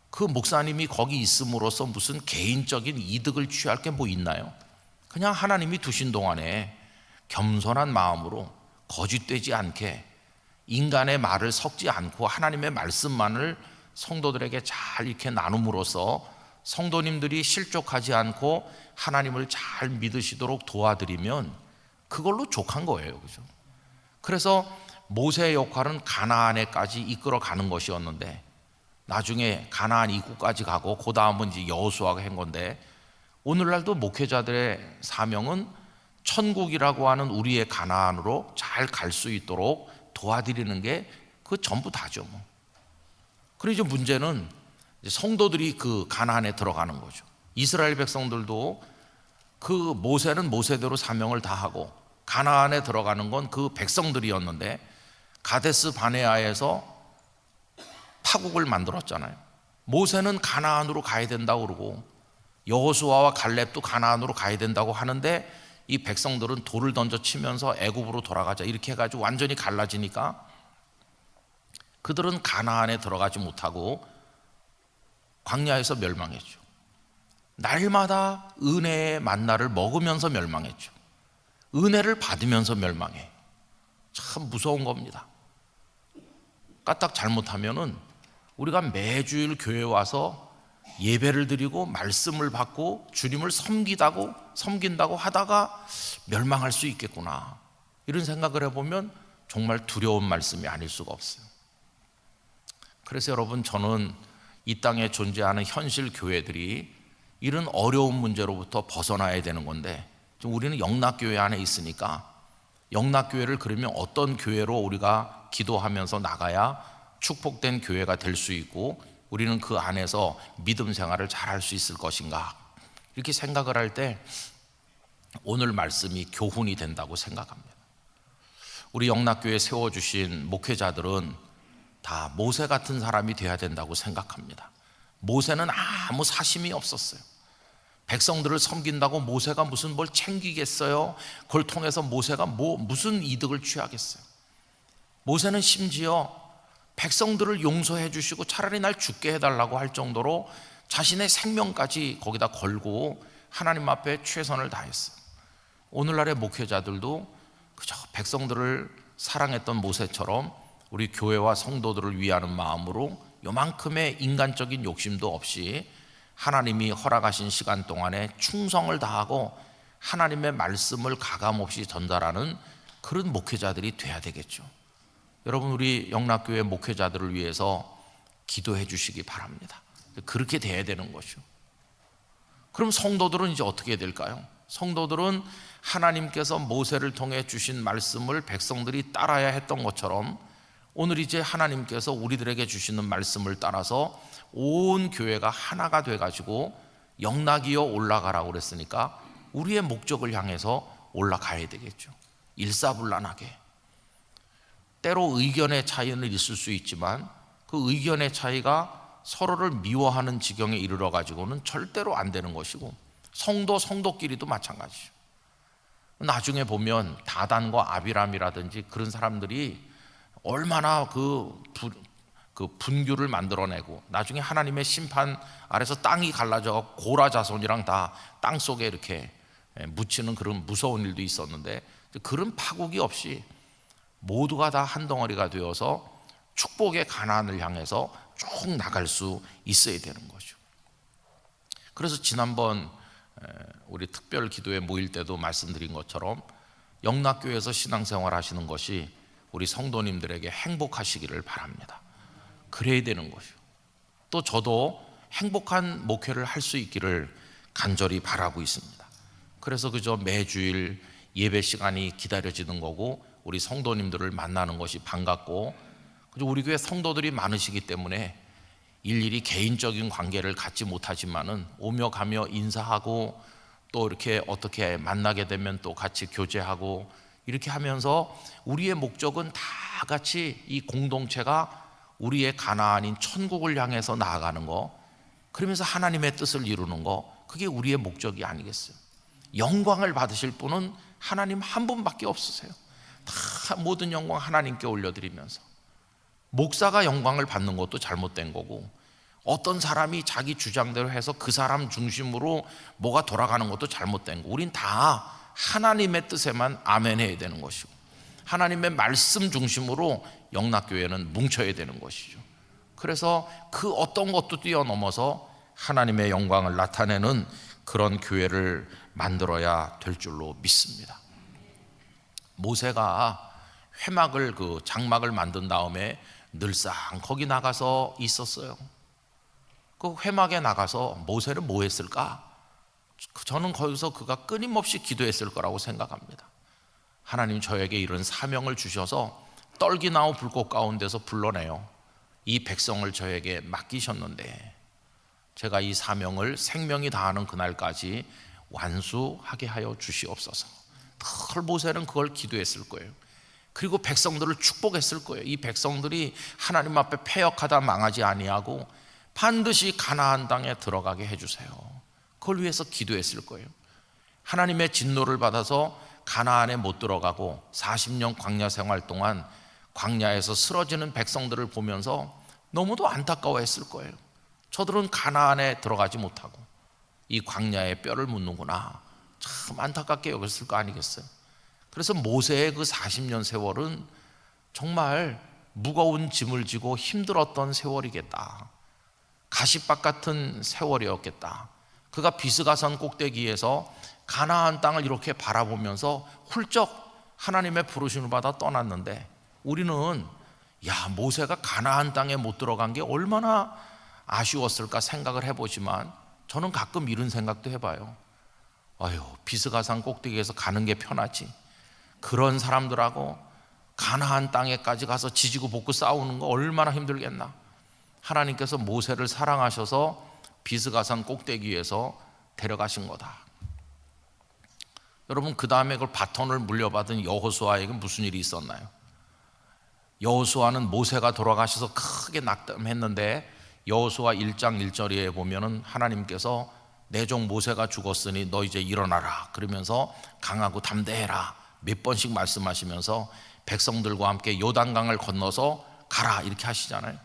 그 목사님이 거기 있음으로써 무슨 개인적인 이득을 취할 게 뭐 있나요? 그냥 하나님이 두신 동안에 겸손한 마음으로 거짓되지 않게 인간의 말을 섞지 않고 하나님의 말씀만을 성도들에게 잘 이렇게 나눔으로써 성도님들이 실족하지 않고 하나님을 잘 믿으시도록 도와드리면 그걸로 족한 거예요. 그죠? 그래서 모세의 역할은 가나안에까지 이끌어 가는 것이었는데, 나중에 가나안 입구까지 가고 그 다음은 이제 여호수아가 한 건데, 오늘날도 목회자들의 사명은 천국이라고 하는 우리의 가나안으로 잘 갈 수 있도록 도와드리는 게 그 전부 다죠. 뭐. 그리고 이제 문제는 성도들이 그 가나안에 들어가는 거죠. 이스라엘 백성들도 그 모세는 모세대로 사명을 다하고 가나안에 들어가는 건 그 백성들이었는데, 가데스 바네아에서 파국을 만들었잖아요. 모세는 가나안으로 가야 된다고 그러고 여호수아와 갈렙도 가나안으로 가야 된다고 하는데, 이 백성들은 돌을 던져 치면서 애굽으로 돌아가자 이렇게 해가지고 완전히 갈라지니까 그들은 가나안에 들어가지 못하고 광야에서 멸망했죠. 날마다 은혜의 만나를 먹으면서 멸망했죠. 은혜를 받으면서 멸망해. 참 무서운 겁니다. 까딱 잘못하면은 우리가 매주일 교회에 와서 예배를 드리고 말씀을 받고 주님을 섬긴다고 하다가 멸망할 수 있겠구나, 이런 생각을 해보면 정말 두려운 말씀이 아닐 수가 없어요. 그래서 여러분, 저는 이 땅에 존재하는 현실 교회들이 이런 어려운 문제로부터 벗어나야 되는 건데, 지금 우리는 영락교회 안에 있으니까 영락교회를 그러면 어떤 교회로 우리가 기도하면서 나가야 축복된 교회가 될 수 있고 우리는 그 안에서 믿음 생활을 잘 할 수 있을 것인가, 이렇게 생각을 할 때 오늘 말씀이 교훈이 된다고 생각합니다. 우리 영락교회에 세워주신 목회자들은 다 모세 같은 사람이 돼야 된다고 생각합니다. 모세는 아무 사심이 없었어요. 백성들을 섬긴다고 모세가 무슨 뭘 챙기겠어요? 그걸 통해서 모세가 무슨 이득을 취하겠어요? 모세는 심지어 백성들을 용서해 주시고 차라리 날 죽게 해달라고 할 정도로 자신의 생명까지 거기다 걸고 하나님 앞에 최선을 다했어요. 오늘날의 목회자들도 그저 백성들을 사랑했던 모세처럼 우리 교회와 성도들을 위하는 마음으로 요만큼의 인간적인 욕심도 없이 하나님이 허락하신 시간 동안에 충성을 다하고 하나님의 말씀을 가감없이 전달하는 그런 목회자들이 돼야 되겠죠. 여러분, 우리 영락교회 목회자들을 위해서 기도해 주시기 바랍니다. 그렇게 돼야 되는 것이죠. 그럼 성도들은 이제 어떻게 해야 될까요? 성도들은 하나님께서 모세를 통해 주신 말씀을 백성들이 따라야 했던 것처럼 오늘 이제 하나님께서 우리들에게 주시는 말씀을 따라서 온 교회가 하나가 돼가지고 영락이여 올라가라고 그랬으니까 우리의 목적을 향해서 올라가야 되겠죠. 일사불란하게. 때로 의견의 차이는 있을 수 있지만 그 의견의 차이가 서로를 미워하는 지경에 이르러 가지고는 절대로 안 되는 것이고, 성도끼리도 마찬가지죠. 나중에 보면 다단과 아비람이라든지 그런 사람들이 얼마나 그 분규를 만들어내고, 나중에 하나님의 심판 아래서 땅이 갈라져 고라 자손이랑 다 땅 속에 이렇게 묻히는 그런 무서운 일도 있었는데, 그런 파국이 없이 모두가 다 한 덩어리가 되어서 축복의 가나안을 향해서 쭉 나갈 수 있어야 되는 거죠. 그래서 지난번 우리 특별 기도회 모일 때도 말씀드린 것처럼 영락교회에서 신앙생활 하시는 것이 우리 성도님들에게 행복하시기를 바랍니다. 그래야 되는 것이요. 또 저도 행복한 목회를 할 수 있기를 간절히 바라고 있습니다. 그래서 그저 매주일 예배 시간이 기다려지는 거고, 우리 성도님들을 만나는 것이 반갑고, 우리 교회 성도들이 많으시기 때문에 일일이 개인적인 관계를 갖지 못하지만은 오며 가며 인사하고, 또 이렇게 어떻게 만나게 되면 또 같이 교제하고, 이렇게 하면서 우리의 목적은 다 같이 이 공동체가 우리의 가나안인 천국을 향해서 나아가는 거, 그러면서 하나님의 뜻을 이루는 거, 그게 우리의 목적이 아니겠어요? 영광을 받으실 분은 하나님 한 분밖에 없으세요. 다 모든 영광 하나님께 올려드리면서, 목사가 영광을 받는 것도 잘못된 거고, 어떤 사람이 자기 주장대로 해서 그 사람 중심으로 뭐가 돌아가는 것도 잘못된 거. 우린 다 하나님의 뜻에만 아멘 해야 되는 것이고, 하나님의 말씀 중심으로 영락교회는 뭉쳐야 되는 것이죠. 그래서 그 어떤 것도 뛰어넘어서 하나님의 영광을 나타내는 그런 교회를 만들어야 될 줄로 믿습니다. 모세가 회막을, 그 장막을 만든 다음에 늘상 거기 나가서 있었어요. 그 회막에 나가서 모세는 뭐 했을까? 저는 거기서 그가 끊임없이 기도했을 거라고 생각합니다. 하나님, 저에게 이런 사명을 주셔서 떨기나무 불꽃 가운데서 불러내요. 이 백성을 저에게 맡기셨는데 제가 이 사명을 생명이 다하는 그날까지 완수하게 하여 주시옵소서. 늘 모세는 그걸 기도했을 거예요. 그리고 백성들을 축복했을 거예요. 이 백성들이 하나님 앞에 패역하다 망하지 아니하고 반드시 가나안 땅에 들어가게 해주세요. 그걸 위해서 기도했을 거예요. 하나님의 진노를 받아서 가나안에 못 들어가고 40년 광야 생활 동안 광야에서 쓰러지는 백성들을 보면서 너무도 안타까워했을 거예요. 저들은 가나안에 들어가지 못하고 이 광야에 뼈를 묻는구나, 참 안타깝게 여겼을 거 아니겠어요? 그래서 모세의 그 40년 세월은 정말 무거운 짐을 지고 힘들었던 세월이겠다. 가시밭 같은 세월이었겠다. 그가 비스가산 꼭대기에서 가나안 땅을 이렇게 바라보면서 훌쩍 하나님의 부르심을 받아 떠났는데, 우리는 모세가 가나안 땅에 못 들어간 게 얼마나 아쉬웠을까 생각을 해보지만, 저는 가끔 이런 생각도 해봐요. 비스가산 꼭대기에서 가는 게 편하지, 그런 사람들하고 가나안 땅에까지 가서 지지고 볶고 싸우는 거 얼마나 힘들겠나. 하나님께서 모세를 사랑하셔서 비스가산 꼭대기에서 데려가신 거다. 여러분, 그 다음에 그걸 바톤을 물려받은 여호수아에게 무슨 일이 있었나요? 여호수아는 모세가 돌아가셔서 크게 낙담했는데, 여호수아 1장 1절에 보면은 하나님께서 내 종 모세가 죽었으니 너 이제 일어나라 그러면서 강하고 담대해라 몇 번씩 말씀하시면서 백성들과 함께 요단강을 건너서 가라 이렇게 하시잖아요.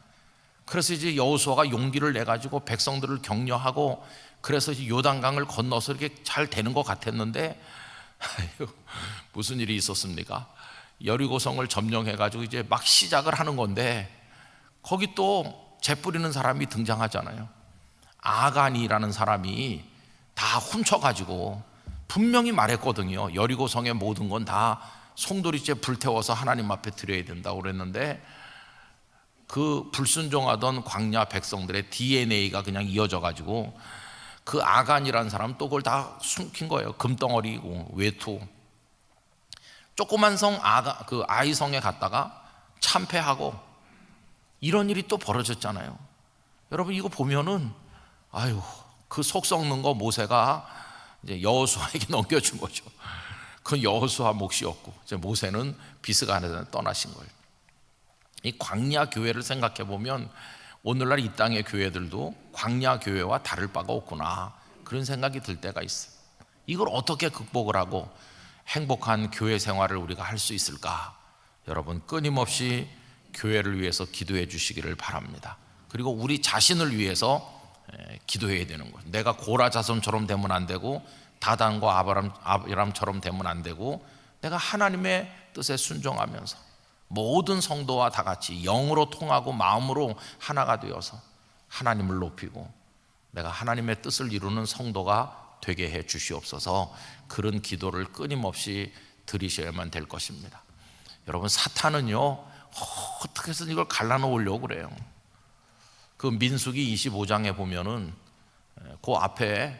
그래서 이제 여호수아가 용기를 내 가지고 백성들을 격려하고, 그래서 이제 요단강을 건너서 이렇게 잘 되는 것 같았는데 무슨 일이 있었습니까? 여리고성을 점령해 가지고 이제 막 시작을 하는 건데, 거기 또 재뿌리는 사람이 등장하잖아요. 아간이라는 사람이 다 훔쳐가지고 분명히 말했거든요. 여리고성의 모든 건 다 송두리째 불태워서 하나님 앞에 드려야 된다고 그랬는데, 그 불순종하던 광야 백성들의 DNA가 그냥 이어져 가지고 그 아간이라는 사람은 또 그걸 다 숨긴 거예요. 금덩어리고 외투. 조그만 성 그 아이성에 갔다가 참패하고 이런 일이 또 벌어졌잖아요. 여러분, 이거 보면은 그 속 썩는 거 모세가 이제 여호수아에게 넘겨준 거죠. 그건 여호수아 몫이었고 이제 모세는 비스가에서 떠나신 거예요. 이 광야 교회를 생각해 보면 오늘날 이 땅의 교회들도 광야 교회와 다를 바가 없구나, 그런 생각이 들 때가 있어요. 이걸 어떻게 극복을 하고 행복한 교회 생활을 우리가 할 수 있을까? 여러분, 끊임없이 교회를 위해서 기도해 주시기를 바랍니다. 그리고 우리 자신을 위해서 기도해야 되는 거예요. 내가 고라 자손처럼 되면 안 되고 다단과 아브람처럼 되면 안 되고, 내가 하나님의 뜻에 순종하면서 모든 성도와 다 같이 영으로 통하고 마음으로 하나가 되어서 하나님을 높이고 내가 하나님의 뜻을 이루는 성도가 되게 해 주시옵소서. 그런 기도를 끊임없이 드리셔야만 될 것입니다. 여러분, 사탄은요 어떻게 해서 이걸 갈라놓으려고 그래요. 그 민수기 25장에 보면은 그 앞에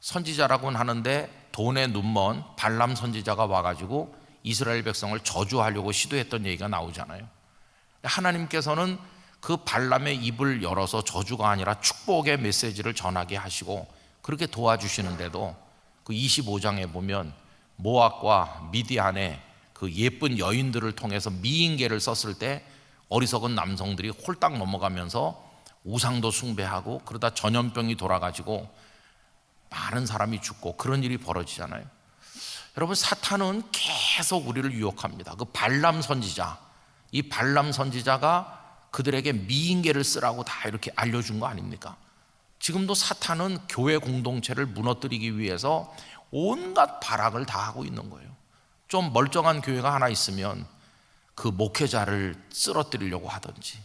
선지자라고는 하는데 돈에 눈먼 발람 선지자가 와가지고 이스라엘 백성을 저주하려고 시도했던 얘기가 나오잖아요. 하나님께서는 그 발람의 입을 열어서 저주가 아니라 축복의 메시지를 전하게 하시고 그렇게 도와주시는데도 그 25장에 보면 모압과 미디안의 그 예쁜 여인들을 통해서 미인계를 썼을 때 어리석은 남성들이 홀딱 넘어가면서 우상도 숭배하고 그러다 전염병이 돌아가지고 많은 사람이 죽고 그런 일이 벌어지잖아요. 여러분, 사탄은 계속 우리를 유혹합니다. 그 발람 선지자, 이 발람 선지자가 그들에게 미인계를 쓰라고 다 이렇게 알려준 거 아닙니까? 지금도 사탄은 교회 공동체를 무너뜨리기 위해서 온갖 발악을 다 하고 있는 거예요. 좀 멀쩡한 교회가 하나 있으면 그 목회자를 쓰러뜨리려고 하든지,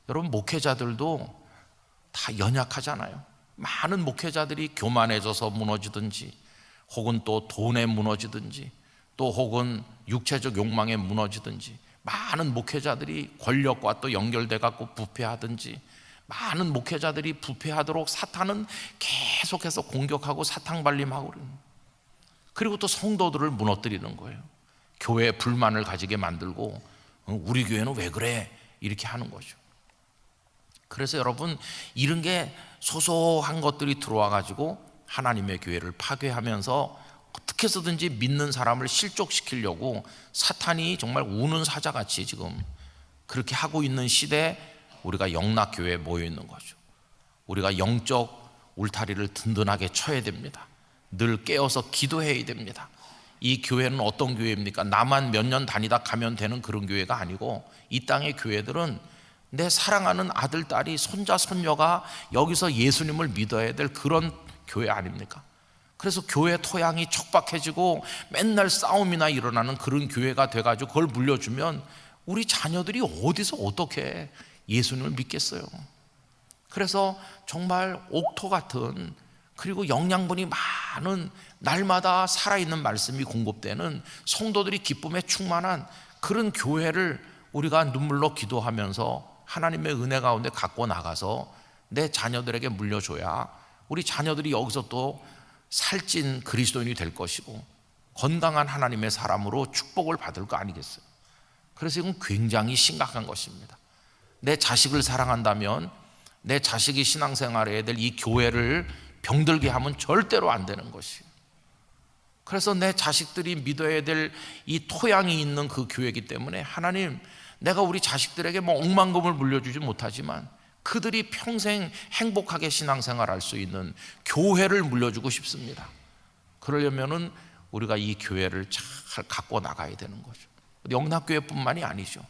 여러분, 목회자들도 다 연약하잖아요. 많은 목회자들이 교만해져서 무너지든지 혹은 또 돈에 무너지든지 또 혹은 육체적 욕망에 무너지든지, 많은 목회자들이 권력과 또 연결돼 갖고 부패하든지, 많은 목회자들이 부패하도록 사탄은 계속해서 공격하고 사탕발림하고 그리고 또 성도들을 무너뜨리는 거예요. 교회에 불만을 가지게 만들고 우리 교회는 왜 그래? 이렇게 하는 거죠. 그래서 여러분, 이런 게 소소한 것들이 들어와 가지고 하나님의 교회를 파괴하면서 어떻게 해서든지 믿는 사람을 실족시키려고 사탄이 정말 우는 사자같이 지금 그렇게 하고 있는 시대에 우리가 영락교회에 모여 있는 거죠. 우리가 영적 울타리를 든든하게 쳐야 됩니다. 늘 깨어서 기도해야 됩니다. 이 교회는 어떤 교회입니까? 나만 몇 년 다니다 가면 되는 그런 교회가 아니고, 이 땅의 교회들은 내 사랑하는 아들, 딸이, 손자, 손녀가 여기서 예수님을 믿어야 될 그런 교회 아닙니까? 그래서 교회 토양이 척박해지고 맨날 싸움이나 일어나는 그런 교회가 돼가지고 그걸 물려주면 우리 자녀들이 어디서 어떻게 예수님을 믿겠어요? 그래서 정말 옥토 같은, 그리고 영양분이 많은, 날마다 살아있는 말씀이 공급되는, 성도들이 기쁨에 충만한 그런 교회를 우리가 눈물로 기도하면서 하나님의 은혜 가운데 갖고 나가서 내 자녀들에게 물려줘야 우리 자녀들이 여기서 또 살찐 그리스도인이 될 것이고 건강한 하나님의 사람으로 축복을 받을 거 아니겠어요? 그래서 이건 굉장히 심각한 것입니다. 내 자식을 사랑한다면 내 자식이 신앙생활해야 될 이 교회를 병들게 하면 절대로 안 되는 것이에요. 그래서 내 자식들이 믿어야 될 이 토양이 있는 그 교회이기 때문에 하나님, 내가 우리 자식들에게 뭐 억만금을 물려주지 못하지만 그들이 평생 행복하게 신앙생활할 수 있는 교회를 물려주고 싶습니다. 그러려면은 우리가 이 교회를 잘 갖고 나가야 되는 거죠. 영락교회뿐만이 아니죠.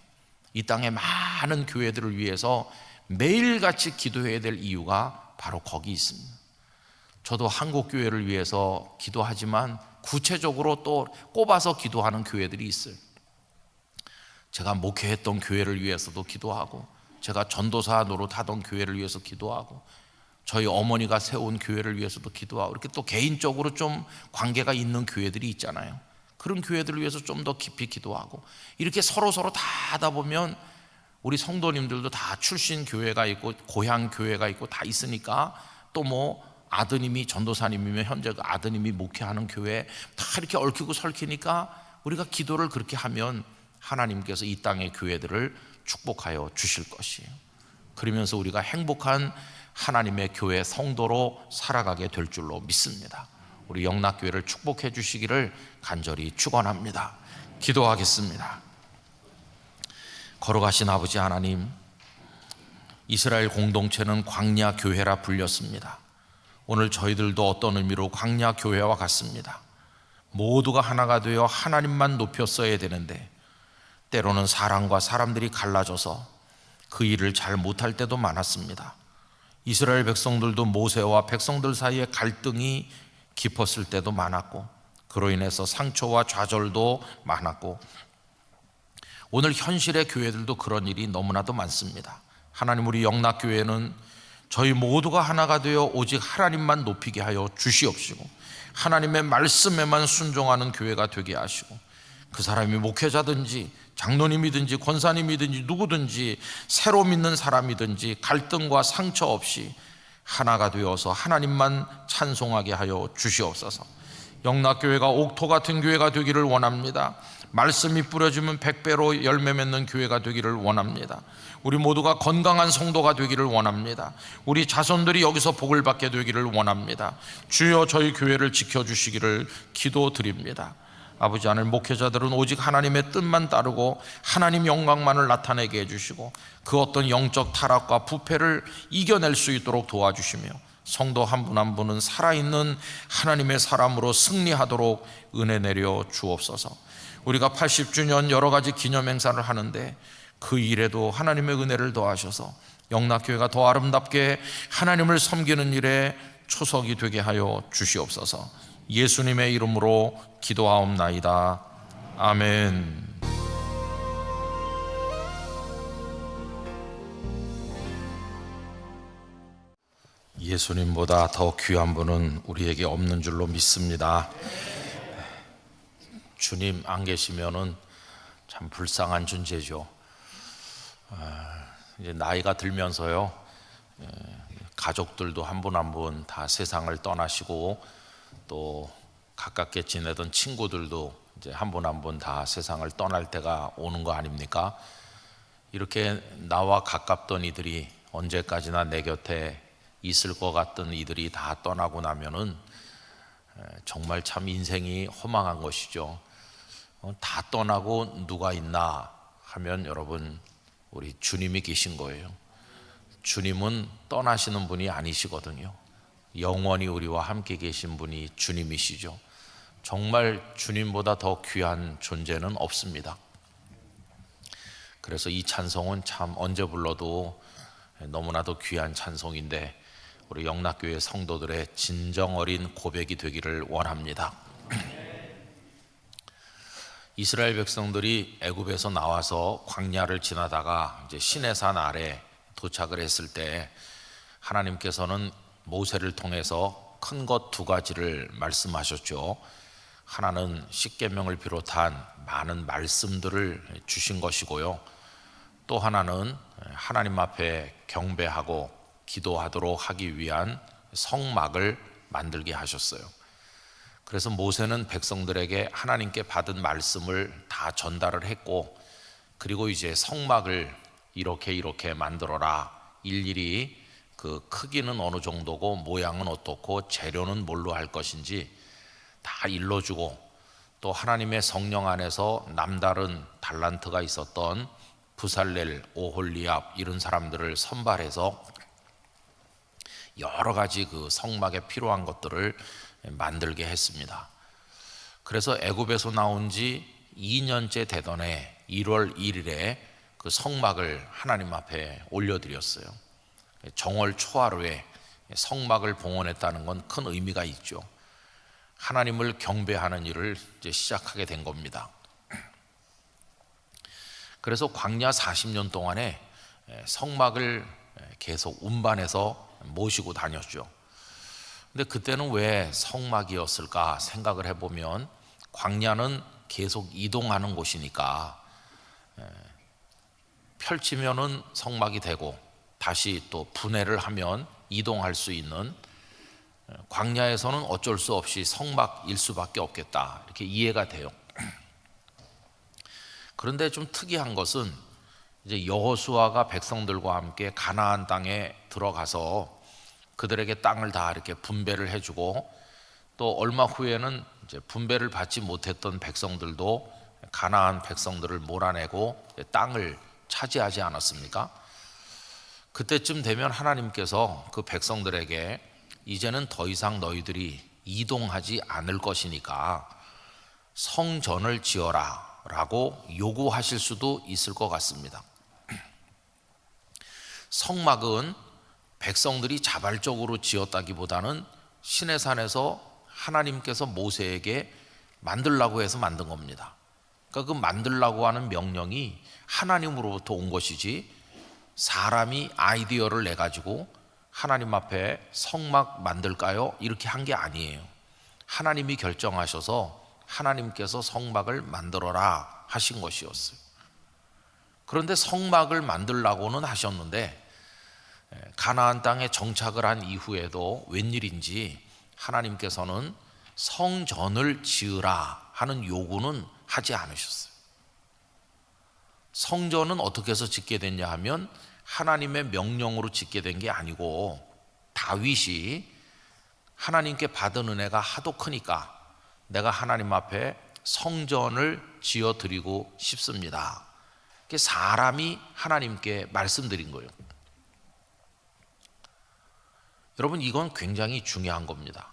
이 땅의 많은 교회들을 위해서 매일같이 기도해야 될 이유가 바로 거기 있습니다. 저도 한국교회를 위해서 기도하지만 구체적으로 또 꼽아서 기도하는 교회들이 있어요. 제가 목회했던 교회를 위해서도 기도하고, 제가 전도사 노릇하던 교회를 위해서 기도하고, 저희 어머니가 세운 교회를 위해서도 기도하고, 이렇게 또 개인적으로 좀 관계가 있는 교회들이 있잖아요. 그런 교회들을 위해서 좀 더 깊이 기도하고, 이렇게 서로서로 다 하다 보면 우리 성도님들도 다 출신 교회가 있고 고향 교회가 있고 다 있으니까, 또 뭐 아드님이 전도사님이면 현재 그 아드님이 목회하는 교회 다 이렇게 얽히고 설키니까 우리가 기도를 그렇게 하면 하나님께서 이 땅의 교회들을 축복하여 주실 것이에요. 그러면서 우리가 행복한 하나님의 교회 성도로 살아가게 될 줄로 믿습니다. 우리 영락교회를 축복해 주시기를 간절히 축원합니다. 기도하겠습니다. 걸어가신 아버지 하나님, 이스라엘 공동체는 광야 교회라 불렸습니다. 오늘 저희들도 어떤 의미로 광야 교회와 같습니다. 모두가 하나가 되어 하나님만 높였어야 되는데 때로는 사람과 사람들이 갈라져서 그 일을 잘 못할 때도 많았습니다. 이스라엘 백성들도 모세와 백성들 사이에 갈등이 깊었을 때도 많았고, 그로 인해서 상처와 좌절도 많았고, 오늘 현실의 교회들도 그런 일이 너무나도 많습니다. 하나님, 우리 영락교회는 저희 모두가 하나가 되어 오직 하나님만 높이게 하여 주시옵시고, 하나님의 말씀에만 순종하는 교회가 되게 하시고, 그 사람이 목회자든지 장로님이든지 권사님이든지 누구든지 새로 믿는 사람이든지 갈등과 상처 없이 하나가 되어서 하나님만 찬송하게 하여 주시옵소서. 영락교회가 옥토 같은 교회가 되기를 원합니다. 말씀이 뿌려지면 100배로 열매 맺는 교회가 되기를 원합니다. 우리 모두가 건강한 성도가 되기를 원합니다. 우리 자손들이 여기서 복을 받게 되기를 원합니다. 주여, 저희 교회를 지켜주시기를 기도드립니다. 아버지 하나님, 목회자들은 오직 하나님의 뜻만 따르고 하나님 영광만을 나타내게 해주시고 그 어떤 영적 타락과 부패를 이겨낼 수 있도록 도와주시며 성도 한 분 한 분은 살아있는 하나님의 사람으로 승리하도록 은혜 내려 주옵소서. 우리가 80주년 여러 가지 기념 행사를 하는데 그 일에도 하나님의 은혜를 더하셔서 영락교회가 더 아름답게 하나님을 섬기는 일에 초석이 되게 하여 주시옵소서. 예수님의 이름으로 기도하옵나이다. 아멘. 예수님보다 더 귀한 분은 우리에게 없는 줄로 믿습니다. 주님 안 계시면은 참 불쌍한 존재죠. 이제 나이가 들면서요, 가족들도 한 분 한 분 다 세상을 떠나시고 또 가깝게 지내던 친구들도 이제 한 분 한 분 다 세상을 떠날 때가 오는 거 아닙니까? 이렇게 나와 가깝던 이들이 언제까지나 내 곁에 있을 것 같던 이들이 다 떠나고 나면은 정말 참 인생이 허망한 것이죠. 다 떠나고 누가 있나 하면 여러분, 우리 주님이 계신 거예요. 주님은 떠나시는 분이 아니시거든요. 영원히 우리와 함께 계신 분이 주님이시죠. 정말 주님보다 더 귀한 존재는 없습니다. 그래서 이 찬송은 참 언제 불러도 너무나도 귀한 찬송인데 우리 영락교회 성도들의 진정 어린 고백이 되기를 원합니다. 이스라엘 백성들이 애굽에서 나와서 광야를 지나다가 이제 시내산 아래 도착을 했을 때 하나님께서는 모세를 통해서 큰 것 두 가지를 말씀하셨죠. 하나는 십계명을 비롯한 많은 말씀들을 주신 것이고요, 또 하나는 하나님 앞에 경배하고 기도하도록 하기 위한 성막을 만들게 하셨어요. 그래서 모세는 백성들에게 하나님께 받은 말씀을 다 전달을 했고, 그리고 이제 성막을 이렇게 만들어라, 일일이 그 크기는 어느 정도고 모양은 어떻고 재료는 뭘로 할 것인지 다 일러주고, 또 하나님의 성령 안에서 남다른 달란트가 있었던 부살렐, 오홀리압 이런 사람들을 선발해서 여러 가지 그 성막에 필요한 것들을 만들게 했습니다. 그래서 애굽에서 나온 지 2년째 되던 해 1월 1일에 그 성막을 하나님 앞에 올려드렸어요. 정월 초하루에 성막을 봉헌했다는 건 큰 의미가 있죠. 하나님을 경배하는 일을 이제 시작하게 된 겁니다. 그래서 광야 40년 동안에 성막을 계속 운반해서 모시고 다녔죠. 근데 그때는 왜 성막이었을까 생각을 해보면, 광야는 계속 이동하는 곳이니까 펼치면은 성막이 되고 다시 또 분해를 하면 이동할 수 있는, 광야에서는 어쩔 수 없이 성막일 수밖에 없겠다, 이렇게 이해가 돼요. 그런데 좀 특이한 것은 이제 여호수아가 백성들과 함께 가나안 땅에 들어가서 그들에게 땅을 다 이렇게 분배를 해주고 또 얼마 후에는 이제 분배를 받지 못했던 백성들도 가나안 백성들을 몰아내고 땅을 차지하지 않았습니까? 그때쯤 되면 하나님께서 그 백성들에게 이제는 더 이상 너희들이 이동하지 않을 것이니까 성전을 지어라 라고 요구하실 수도 있을 것 같습니다. 성막은 백성들이 자발적으로 지었다기보다는 시내산에서 하나님께서 모세에게 만들라고 해서 만든 겁니다. 그러니까 그 만들라고 하는 명령이 하나님으로부터 온 것이지 사람이 아이디어를 내가지고 하나님 앞에 성막 만들까요? 이렇게 한 게 아니에요. 하나님이 결정하셔서 하나님께서 성막을 만들어라 하신 것이었어요. 그런데 성막을 만들라고는 하셨는데 가나안 땅에 정착을 한 이후에도 웬일인지 하나님께서는 성전을 지으라 하는 요구는 하지 않으셨어요. 성전은 어떻게 해서 짓게 됐냐 하면 하나님의 명령으로 짓게 된 게 아니고 다윗이 하나님께 받은 은혜가 하도 크니까 내가 하나님 앞에 성전을 지어 드리고 싶습니다. 사람이 하나님께 말씀드린 거예요. 여러분, 이건 굉장히 중요한 겁니다.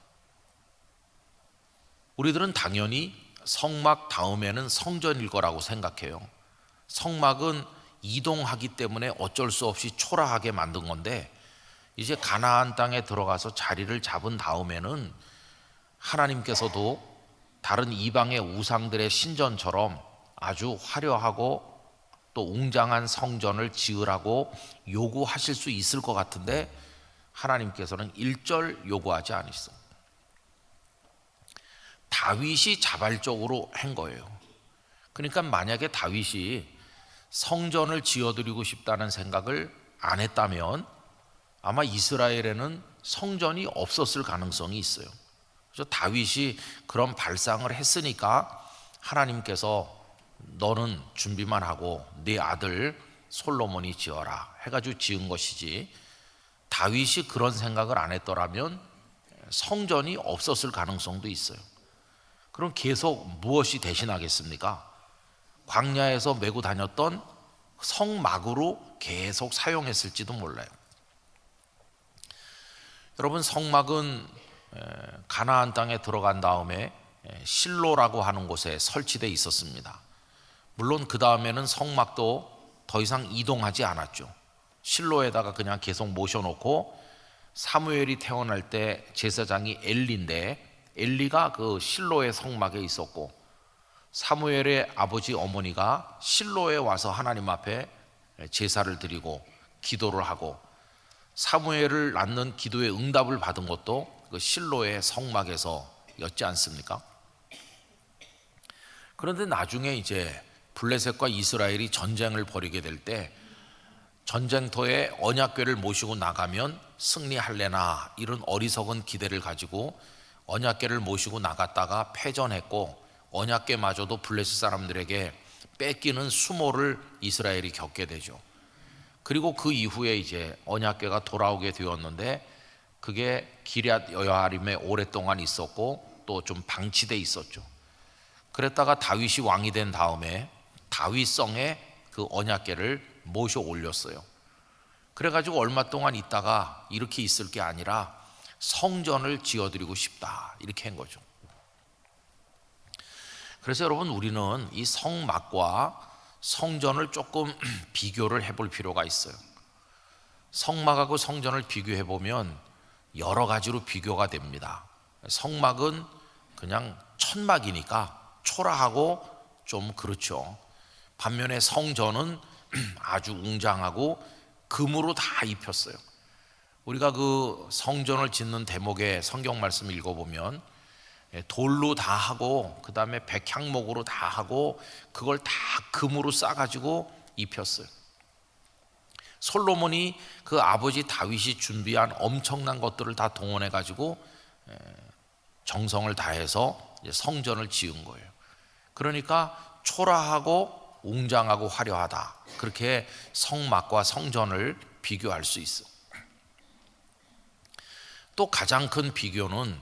우리들은 당연히 성막 다음에는 성전일 거라고 생각해요. 성막은 이동하기 때문에 어쩔 수 없이 초라하게 만든 건데 이제 가나안 땅에 들어가서 자리를 잡은 다음에는 하나님께서도 다른 이방의 우상들의 신전처럼 아주 화려하고 또 웅장한 성전을 지으라고 요구하실 수 있을 것 같은데 하나님께서는 일절 요구하지 않으셨어요. 다윗이 자발적으로 한 거예요. 그러니까 만약에 다윗이 성전을 지어드리고 싶다는 생각을 안 했다면 아마 이스라엘에는 성전이 없었을 가능성이 있어요. 그래서 다윗이 그런 발상을 했으니까 하나님께서 너는 준비만 하고 네 아들 솔로몬이 지어라 해가지고 지은 것이지, 다윗이 그런 생각을 안 했더라면 성전이 없었을 가능성도 있어요. 그럼 계속 무엇이 대신하겠습니까? 광야에서 메고 다녔던 성막으로 계속 사용했을지도 몰라요. 여러분, 성막은 가나안 땅에 들어간 다음에 실로라고 하는 곳에 설치되어 있었습니다. 물론 그 다음에는 성막도 더 이상 이동하지 않았죠. 실로에다가 그냥 계속 모셔놓고 사무엘이 태어날 때 제사장이 엘리인데 엘리가 그 실로의 성막에 있었고 사무엘의 아버지 어머니가 실로에 와서 하나님 앞에 제사를 드리고 기도를 하고 사무엘을 낳는 기도의 응답을 받은 것도 그 실로의 성막에서였지 않습니까? 그런데 나중에 이제 블레셋과 이스라엘이 전쟁을 벌이게 될 때 전쟁터에 언약궤를 모시고 나가면 승리할래나 이런 어리석은 기대를 가지고 언약궤를 모시고 나갔다가 패전했고 언약궤마저도 블레셋 사람들에게 뺏기는 수모를 이스라엘이 겪게 되죠. 그리고 그 이후에 이제 언약궤가 돌아오게 되었는데 그게 기럇 여아림에 오랫동안 있었고 또 좀 방치돼 있었죠. 그랬다가 다윗이 왕이 된 다음에 다윗성에 그 언약궤를 모셔 올렸어요. 그래가지고 얼마 동안 있다가 이렇게 있을 게 아니라 성전을 지어드리고 싶다 이렇게 한 거죠. 그래서 여러분, 우리는 이 성막과 성전을 조금 비교를 해볼 필요가 있어요. 성막하고 성전을 비교해 보면 여러 가지로 비교가 됩니다. 성막은 그냥 천막이니까 초라하고 좀 그렇죠. 반면에 성전은 아주 웅장하고 금으로 다 입혔어요. 우리가 그 성전을 짓는 대목의 성경 말씀을 읽어보면 돌로 다 하고 그 다음에 백향목으로 다 하고 그걸 다 금으로 싸가지고 입혔어요. 솔로몬이 그 아버지 다윗이 준비한 엄청난 것들을 다 동원해가지고 정성을 다해서 성전을 지은 거예요. 그러니까 초라하고 웅장하고 화려하다, 그렇게 성막과 성전을 비교할 수 있어. 또 가장 큰 비교는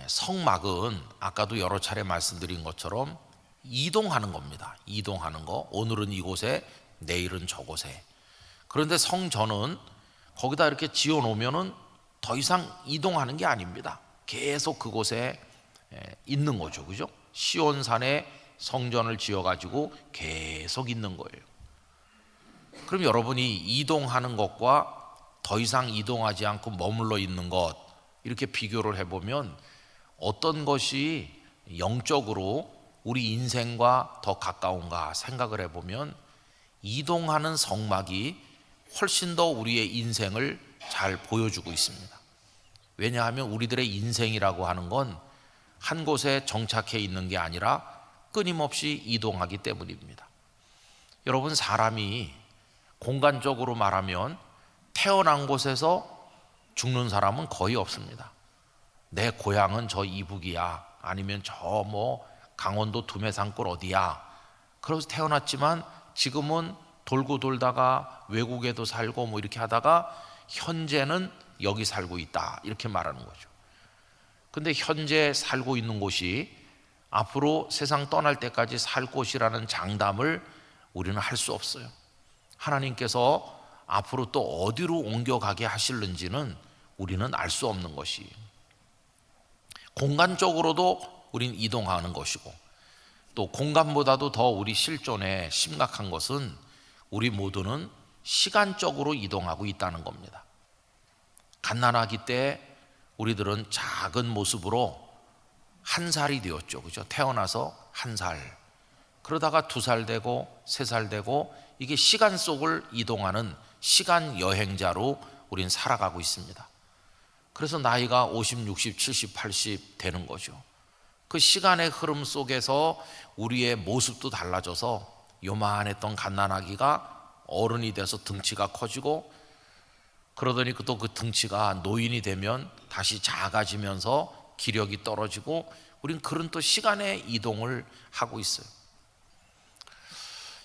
성막은 아까도 여러 차례 말씀드린 것처럼 이동하는 겁니다. 이동하는 거. 오늘은 이곳에, 내일은 저곳에. 그런데 성전은 거기다 이렇게 지어 놓으면은 더 이상 이동하는 게 아닙니다. 계속 그곳에 있는 거죠. 그죠? 시온산에 성전을 지어 가지고 계속 있는 거예요. 그럼 여러분이 이동하는 것과 더 이상 이동하지 않고 머물러 있는 것, 이렇게 비교를 해보면 어떤 것이 영적으로 우리 인생과 더 가까운가 생각을 해보면 이동하는 성막이 훨씬 더 우리의 인생을 잘 보여주고 있습니다. 왜냐하면 우리들의 인생이라고 하는 건 한 곳에 정착해 있는 게 아니라 끊임없이 이동하기 때문입니다. 여러분, 사람이 공간적으로 말하면 태어난 곳에서 죽는 사람은 거의 없습니다. 내 고향은 저 이북이야, 아니면 저 강원도 두메산골 어디야, 그래서 태어났지만 지금은 돌고 돌다가 외국에도 살고 이렇게 하다가 현재는 여기 살고 있다, 이렇게 말하는 거죠. 근데 현재 살고 있는 곳이 앞으로 세상 떠날 때까지 살 곳이라는 장담을 우리는 할 수 없어요. 하나님께서 앞으로 또 어디로 옮겨가게 하실는지는 우리는 알 수 없는 것이, 공간적으로도 우린 이동하는 것이고, 또 공간보다도 더 우리 실존에 심각한 것은 우리 모두는 시간적으로 이동하고 있다는 겁니다. 갓난아기 때 우리들은 작은 모습으로 한 살이 되었죠. 그죠? 태어나서 한 살, 그러다가 2살 되고 3살 되고, 이게 시간 속을 이동하는 시간 여행자로 우린 살아가고 있습니다. 그래서 나이가 50, 60, 70, 80 되는 거죠. 그 시간의 흐름 속에서 우리의 모습도 달라져서 요만했던 갓난아기가 어른이 돼서 등치가 커지고, 그러더니 또 그 등치가 노인이 되면 다시 작아지면서 기력이 떨어지고, 우린 그런 또 시간의 이동을 하고 있어요.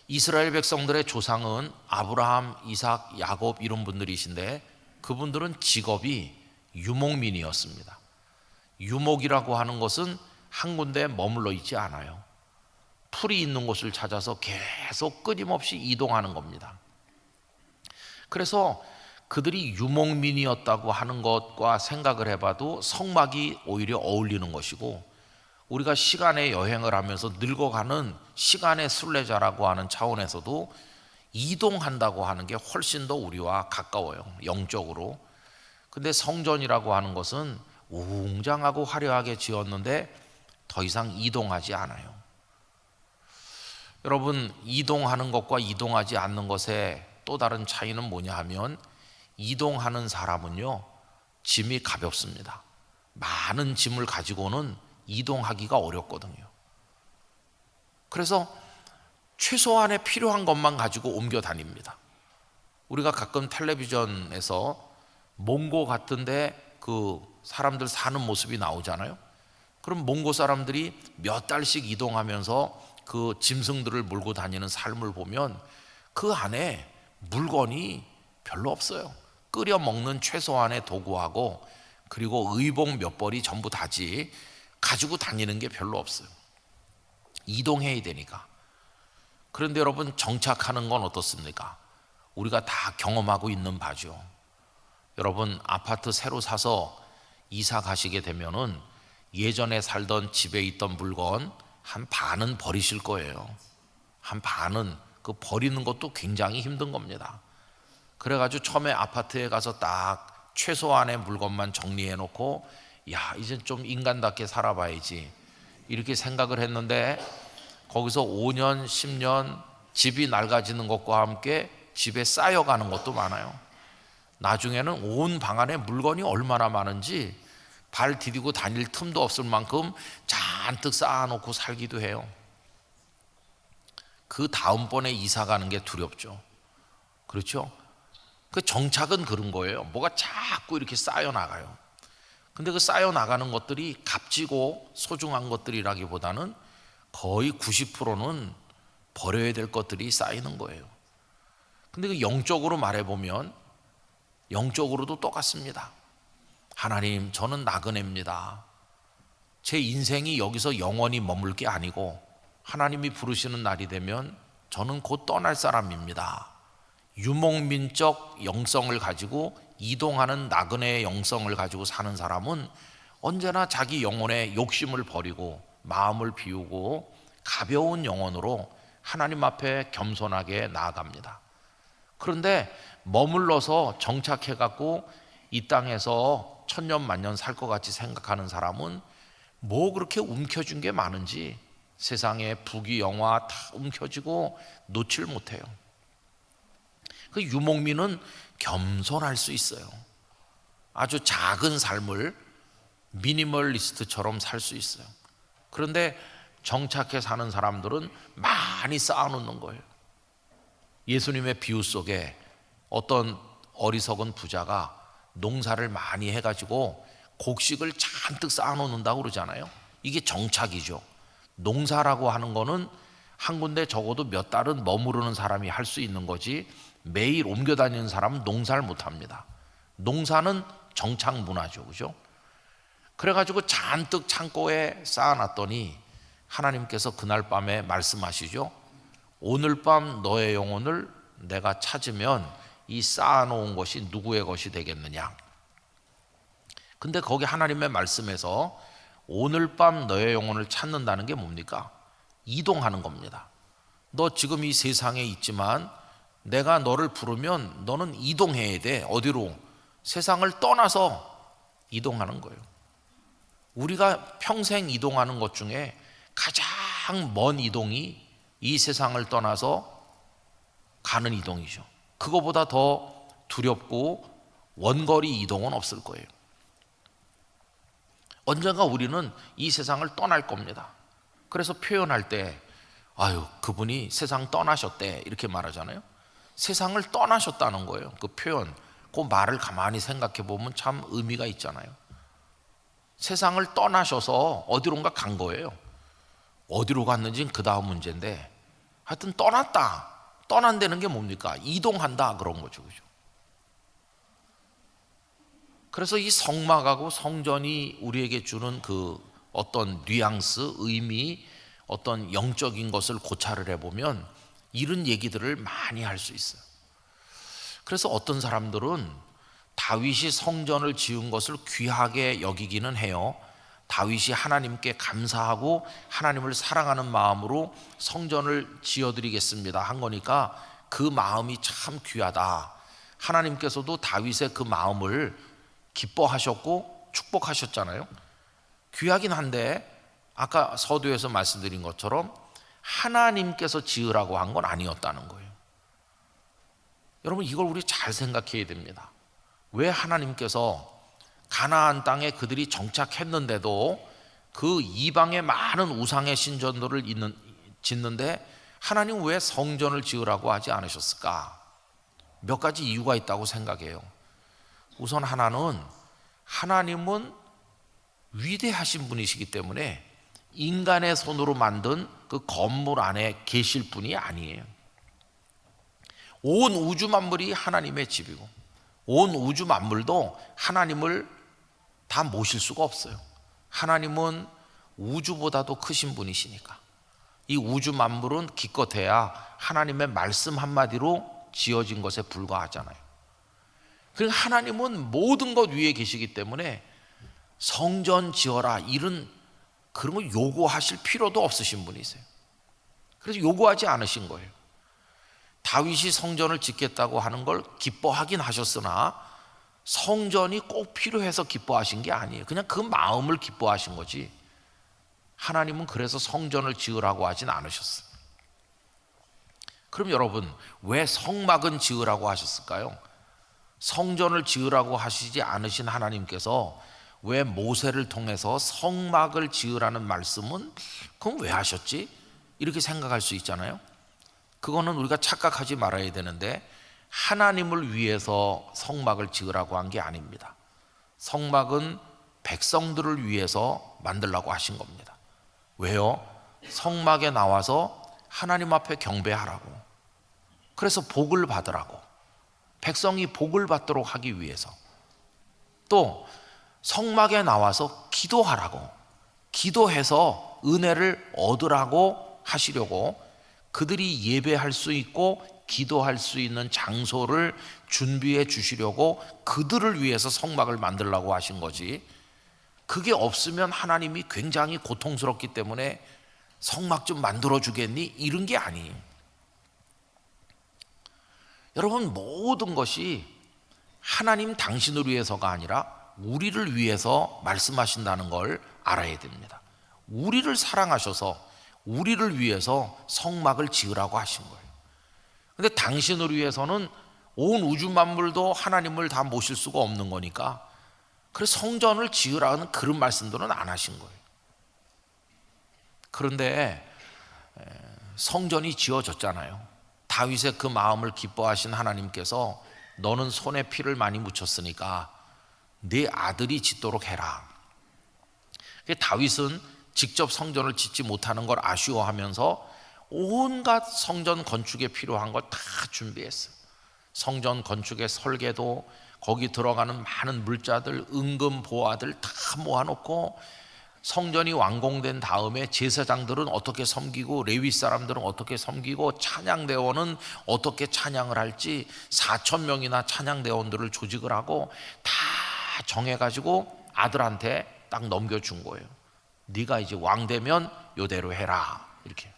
이스라엘 백성들의 조상은 아브라함, 이삭, 야곱 이런 분들이신데, 그분들은 직업이 유목민이었습니다. 유목이라고 하는 것은 한 군데에 머물러 있지 않아요. 풀이 있는 곳을 찾아서 계속 끊임없이 이동하는 겁니다. 그래서 그들이 유목민이었다고 하는 것과 생각을 해봐도 성막이 오히려 어울리는 것이고, 우리가 시간의 여행을 하면서 늙어가는 시간의 순례자라고 하는 차원에서도 이동한다고 하는 게 훨씬 더 우리와 가까워요, 영적으로. 근데 성전이라고 하는 것은 웅장하고 화려하게 지었는데 더 이상 이동하지 않아요. 여러분, 이동하는 것과 이동하지 않는 것의 또 다른 차이는 뭐냐 하면, 이동하는 사람은요, 짐이 가볍습니다. 많은 짐을 가지고는 이동하기가 어렵거든요. 그래서 최소한의 필요한 것만 가지고 옮겨 다닙니다. 우리가 가끔 텔레비전에서 몽고 같은데 그 사람들 사는 모습이 나오잖아요. 그럼 몽고 사람들이 몇 달씩 이동하면서 그 짐승들을 몰고 다니는 삶을 보면 그 안에 물건이 별로 없어요. 끓여 먹는 최소한의 도구하고, 그리고 의복 몇 벌이 전부 다지, 가지고 다니는 게 별로 없어요. 이동해야 되니까. 그런데 여러분, 정착하는 건 어떻습니까? 우리가 다 경험하고 있는 바죠. 여러분, 아파트 새로 사서 이사 가시게 되면은 예전에 살던 집에 있던 물건 한 반은 버리실 거예요. 한 반은. 그 버리는 것도 굉장히 힘든 겁니다. 그래가지고 처음에 아파트에 가서 딱 최소한의 물건만 정리해 놓고, 야, 이제 좀 인간답게 살아봐야지, 이렇게 생각을 했는데, 거기서 5년, 10년 집이 낡아지는 것과 함께 집에 쌓여가는 것도 많아요. 나중에는 온 방 안에 물건이 얼마나 많은지 발 디디고 다닐 틈도 없을 만큼 잔뜩 쌓아놓고 살기도 해요. 그 다음번에 이사 가는 게 두렵죠. 그렇죠? 그 정착은 그런 거예요. 뭐가 자꾸 이렇게 쌓여 나가요. 근데 그 쌓여 나가는 것들이 값지고 소중한 것들이라기보다는 거의 90%는 버려야 될 것들이 쌓이는 거예요. 근데 그 영적으로 말해보면 영적으로도 똑같습니다. 하나님, 저는 나그네입니다. 제 인생이 여기서 영원히 머물 게 아니고 하나님이 부르시는 날이 되면 저는 곧 떠날 사람입니다. 유목민적 영성을 가지고 이동하는 나그네의 영성을 가지고 사는 사람은 언제나 자기 영혼의 욕심을 버리고 마음을 비우고 가벼운 영혼으로 하나님 앞에 겸손하게 나아갑니다. 그런데 머물러서 정착해갖고 이 땅에서 천년만년 살 것 같이 생각하는 사람은 뭐 그렇게 움켜쥔 게 많은지 세상에 부귀 영화 다 움켜쥐고 놓질 못해요. 그 유목민은 겸손할 수 있어요. 아주 작은 삶을 미니멀리스트처럼 살 수 있어요. 그런데 정착해 사는 사람들은 많이 쌓아놓는 거예요. 예수님의 비유 속에 어떤 어리석은 부자가 농사를 많이 해가지고 곡식을 잔뜩 쌓아놓는다고 그러잖아요. 이게 정착이죠. 농사라고 하는 거는 한 군데 적어도 몇 달은 머무르는 사람이 할 수 있는 거지 매일 옮겨 다니는 사람은 농사를 못합니다. 농사는 정착 문화죠, 그죠? 그래가지고 잔뜩 창고에 쌓아놨더니 하나님께서 그날 밤에 말씀하시죠. 오늘 밤 너의 영혼을 내가 찾으면 이 쌓아놓은 것이 누구의 것이 되겠느냐. 근데 거기 하나님의 말씀에서 오늘 밤 너의 영혼을 찾는다는 게 뭡니까? 이동하는 겁니다. 너 지금 이 세상에 있지만 내가 너를 부르면 너는 이동해야 돼. 어디로? 세상을 떠나서 이동하는 거예요. 우리가 평생 이동하는 것 중에 가장 먼 이동이 이 세상을 떠나서 가는 이동이죠. 그거보다 더 두렵고 원거리 이동은 없을 거예요. 언젠가 우리는 이 세상을 떠날 겁니다. 그래서 표현할 때 아유 그분이 세상 떠나셨대 이렇게 말하잖아요. 세상을 떠나셨다는 거예요. 그 표현, 그 말을 가만히 생각해 보면 참 의미가 있잖아요. 세상을 떠나셔서 어디론가 간 거예요. 어디로 갔는지는 그 다음 문제인데 하여튼 떠났다. 떠난다는 게 뭡니까? 이동한다 그런 거죠, 그죠? 그래서 이 성막하고 성전이 우리에게 주는 그 어떤 뉘앙스, 의미, 어떤 영적인 것을 고찰을 해보면 이런 얘기들을 많이 할 수 있어요. 그래서 어떤 사람들은 다윗이 성전을 지은 것을 귀하게 여기기는 해요. 다윗이 하나님께 감사하고 하나님을 사랑하는 마음으로 성전을 지어드리겠습니다 한 거니까 그 마음이 참 귀하다. 하나님께서도 다윗의 그 마음을 기뻐하셨고 축복하셨잖아요. 귀하긴 한데 아까 서두에서 말씀드린 것처럼 하나님께서 지으라고 한 건 아니었다는 거예요. 여러분 이걸 우리 잘 생각해야 됩니다. 왜 하나님께서 가나안 땅에 그들이 정착했는데도 그 이방의 많은 우상의 신전들을 짓는데 하나님 왜 성전을 지으라고 하지 않으셨을까? 몇 가지 이유가 있다고 생각해요. 우선 하나는 하나님은 위대하신 분이시기 때문에 인간의 손으로 만든 그 건물 안에 계실 분이 아니에요. 온 우주 만물이 하나님의 집이고 온 우주 만물도 하나님을 다 모실 수가 없어요. 하나님은 우주보다도 크신 분이시니까. 이 우주 만물은 기껏해야 하나님의 말씀 한마디로 지어진 것에 불과하잖아요. 그러니까 하나님은 모든 것 위에 계시기 때문에 성전 지어라 이런 그런 거 요구하실 필요도 없으신 분이세요. 그래서 요구하지 않으신 거예요. 다윗이 성전을 짓겠다고 하는 걸 기뻐하긴 하셨으나 성전이 꼭 필요해서 기뻐하신 게 아니에요. 그냥 그 마음을 기뻐하신 거지 하나님은 그래서 성전을 지으라고 하진 않으셨어요. 그럼 여러분 왜 성막은 지으라고 하셨을까요? 성전을 지으라고 하시지 않으신 하나님께서 왜 모세를 통해서 성막을 지으라는 말씀은 그럼 왜 하셨지? 이렇게 생각할 수 있잖아요. 그거는 우리가 착각하지 말아야 되는데 하나님을 위해서 성막을 지으라고 한 게 아닙니다. 성막은 백성들을 위해서 만들라고 하신 겁니다. 왜요? 성막에 나와서 하나님 앞에 경배하라고, 그래서 복을 받으라고, 백성이 복을 받도록 하기 위해서, 또 성막에 나와서 기도하라고, 기도해서 은혜를 얻으라고 하시려고 그들이 예배할 수 있고 기도할 수 있는 장소를 준비해 주시려고 그들을 위해서 성막을 만들라고 하신 거지, 그게 없으면 하나님이 굉장히 고통스럽기 때문에 성막 좀 만들어 주겠니? 이런 게 아니에요. 여러분, 모든 것이 하나님 당신을 위해서가 아니라 우리를 위해서 말씀하신다는 걸 알아야 됩니다. 우리를 사랑하셔서 우리를 위해서 성막을 지으라고 하신 거예요. 근데 당신을 위해서는 온 우주 만물도 하나님을 다 모실 수가 없는 거니까 그래서 성전을 지으라는 그런 말씀들은 안 하신 거예요. 그런데 성전이 지어졌잖아요. 다윗의 그 마음을 기뻐하신 하나님께서 너는 손에 피를 많이 묻혔으니까 네 아들이 짓도록 해라. 다윗은 직접 성전을 짓지 못하는 걸 아쉬워하면서 온갖 성전 건축에 필요한 걸 다 준비했어요. 성전 건축의 설계도, 거기 들어가는 많은 물자들, 은금 보화들 다 모아놓고 성전이 완공된 다음에 제사장들은 어떻게 섬기고 레위 사람들은 어떻게 섬기고 찬양대원은 어떻게 찬양을 할지 4,000명이나 찬양대원들을 조직을 하고 다 정해가지고 아들한테 딱 넘겨준 거예요. 네가 이제 왕 되면 요대로 해라, 이렇게.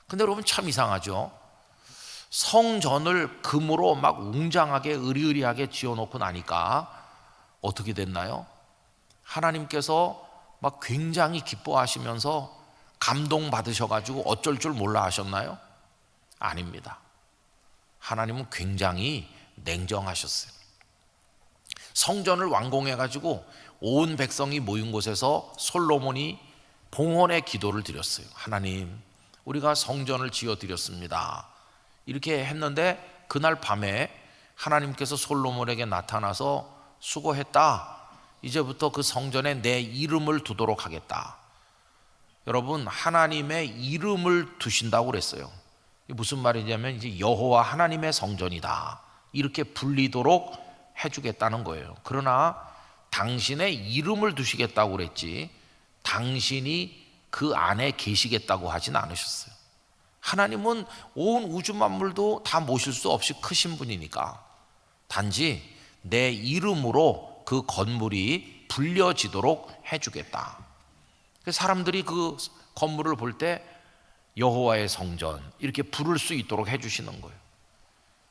근데 여러분 참 이상하죠. 성전을 금으로 막 웅장하게 으리으리하게 지어놓고 나니까 어떻게 됐나요? 하나님께서 막 굉장히 기뻐하시면서 감동받으셔가지고 어쩔 줄 몰라 하셨나요? 아닙니다. 하나님은 굉장히 냉정하셨어요. 성전을 완공해가지고 온 백성이 모인 곳에서 솔로몬이 봉헌의 기도를 드렸어요. 하나님, 우리가 성전을 지어드렸습니다. 이렇게 했는데 그날 밤에 하나님께서 솔로몬에게 나타나서 수고했다. 이제부터 그 성전에 내 이름을 두도록 하겠다. 여러분, 하나님의 이름을 두신다고 그랬어요. 이게 무슨 말이냐면 이제 여호와 하나님의 성전이다, 이렇게 불리도록 해주겠다는 거예요. 그러나 당신의 이름을 두시겠다고 그랬지 당신이 그 안에 계시겠다고 하진 않으셨어요. 하나님은 온 우주 만물도 다 모실 수 없이 크신 분이니까 단지 내 이름으로 그 건물이 불려지도록 해주겠다. 사람들이 그 건물을 볼 때 여호와의 성전 이렇게 부를 수 있도록 해주시는 거예요.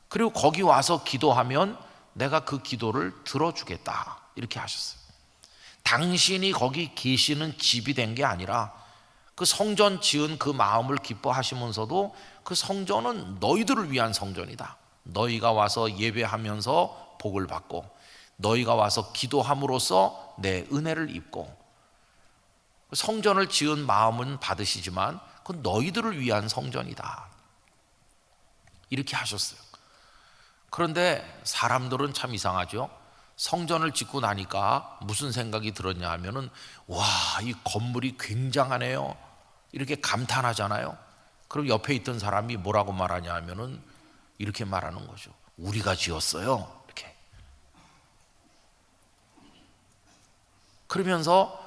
그리고 거기 와서 기도하면 내가 그 기도를 들어주겠다, 이렇게 하셨어요. 당신이 거기 계시는 집이 된 게 아니라 그 성전 지은 그 마음을 기뻐하시면서도 그 성전은 너희들을 위한 성전이다. 너희가 와서 예배하면서 복을 받고 너희가 와서 기도함으로써 내 은혜를 입고, 성전을 지은 마음은 받으시지만 그건 너희들을 위한 성전이다, 이렇게 하셨어요. 그런데 사람들은 참 이상하죠. 성전을 짓고 나니까 무슨 생각이 들었냐 하면은 와, 이 건물이 굉장하네요, 이렇게 감탄하잖아요. 그럼 옆에 있던 사람이 뭐라고 말하냐 하면은 이렇게 말하는 거죠. 우리가 지었어요, 이렇게. 그러면서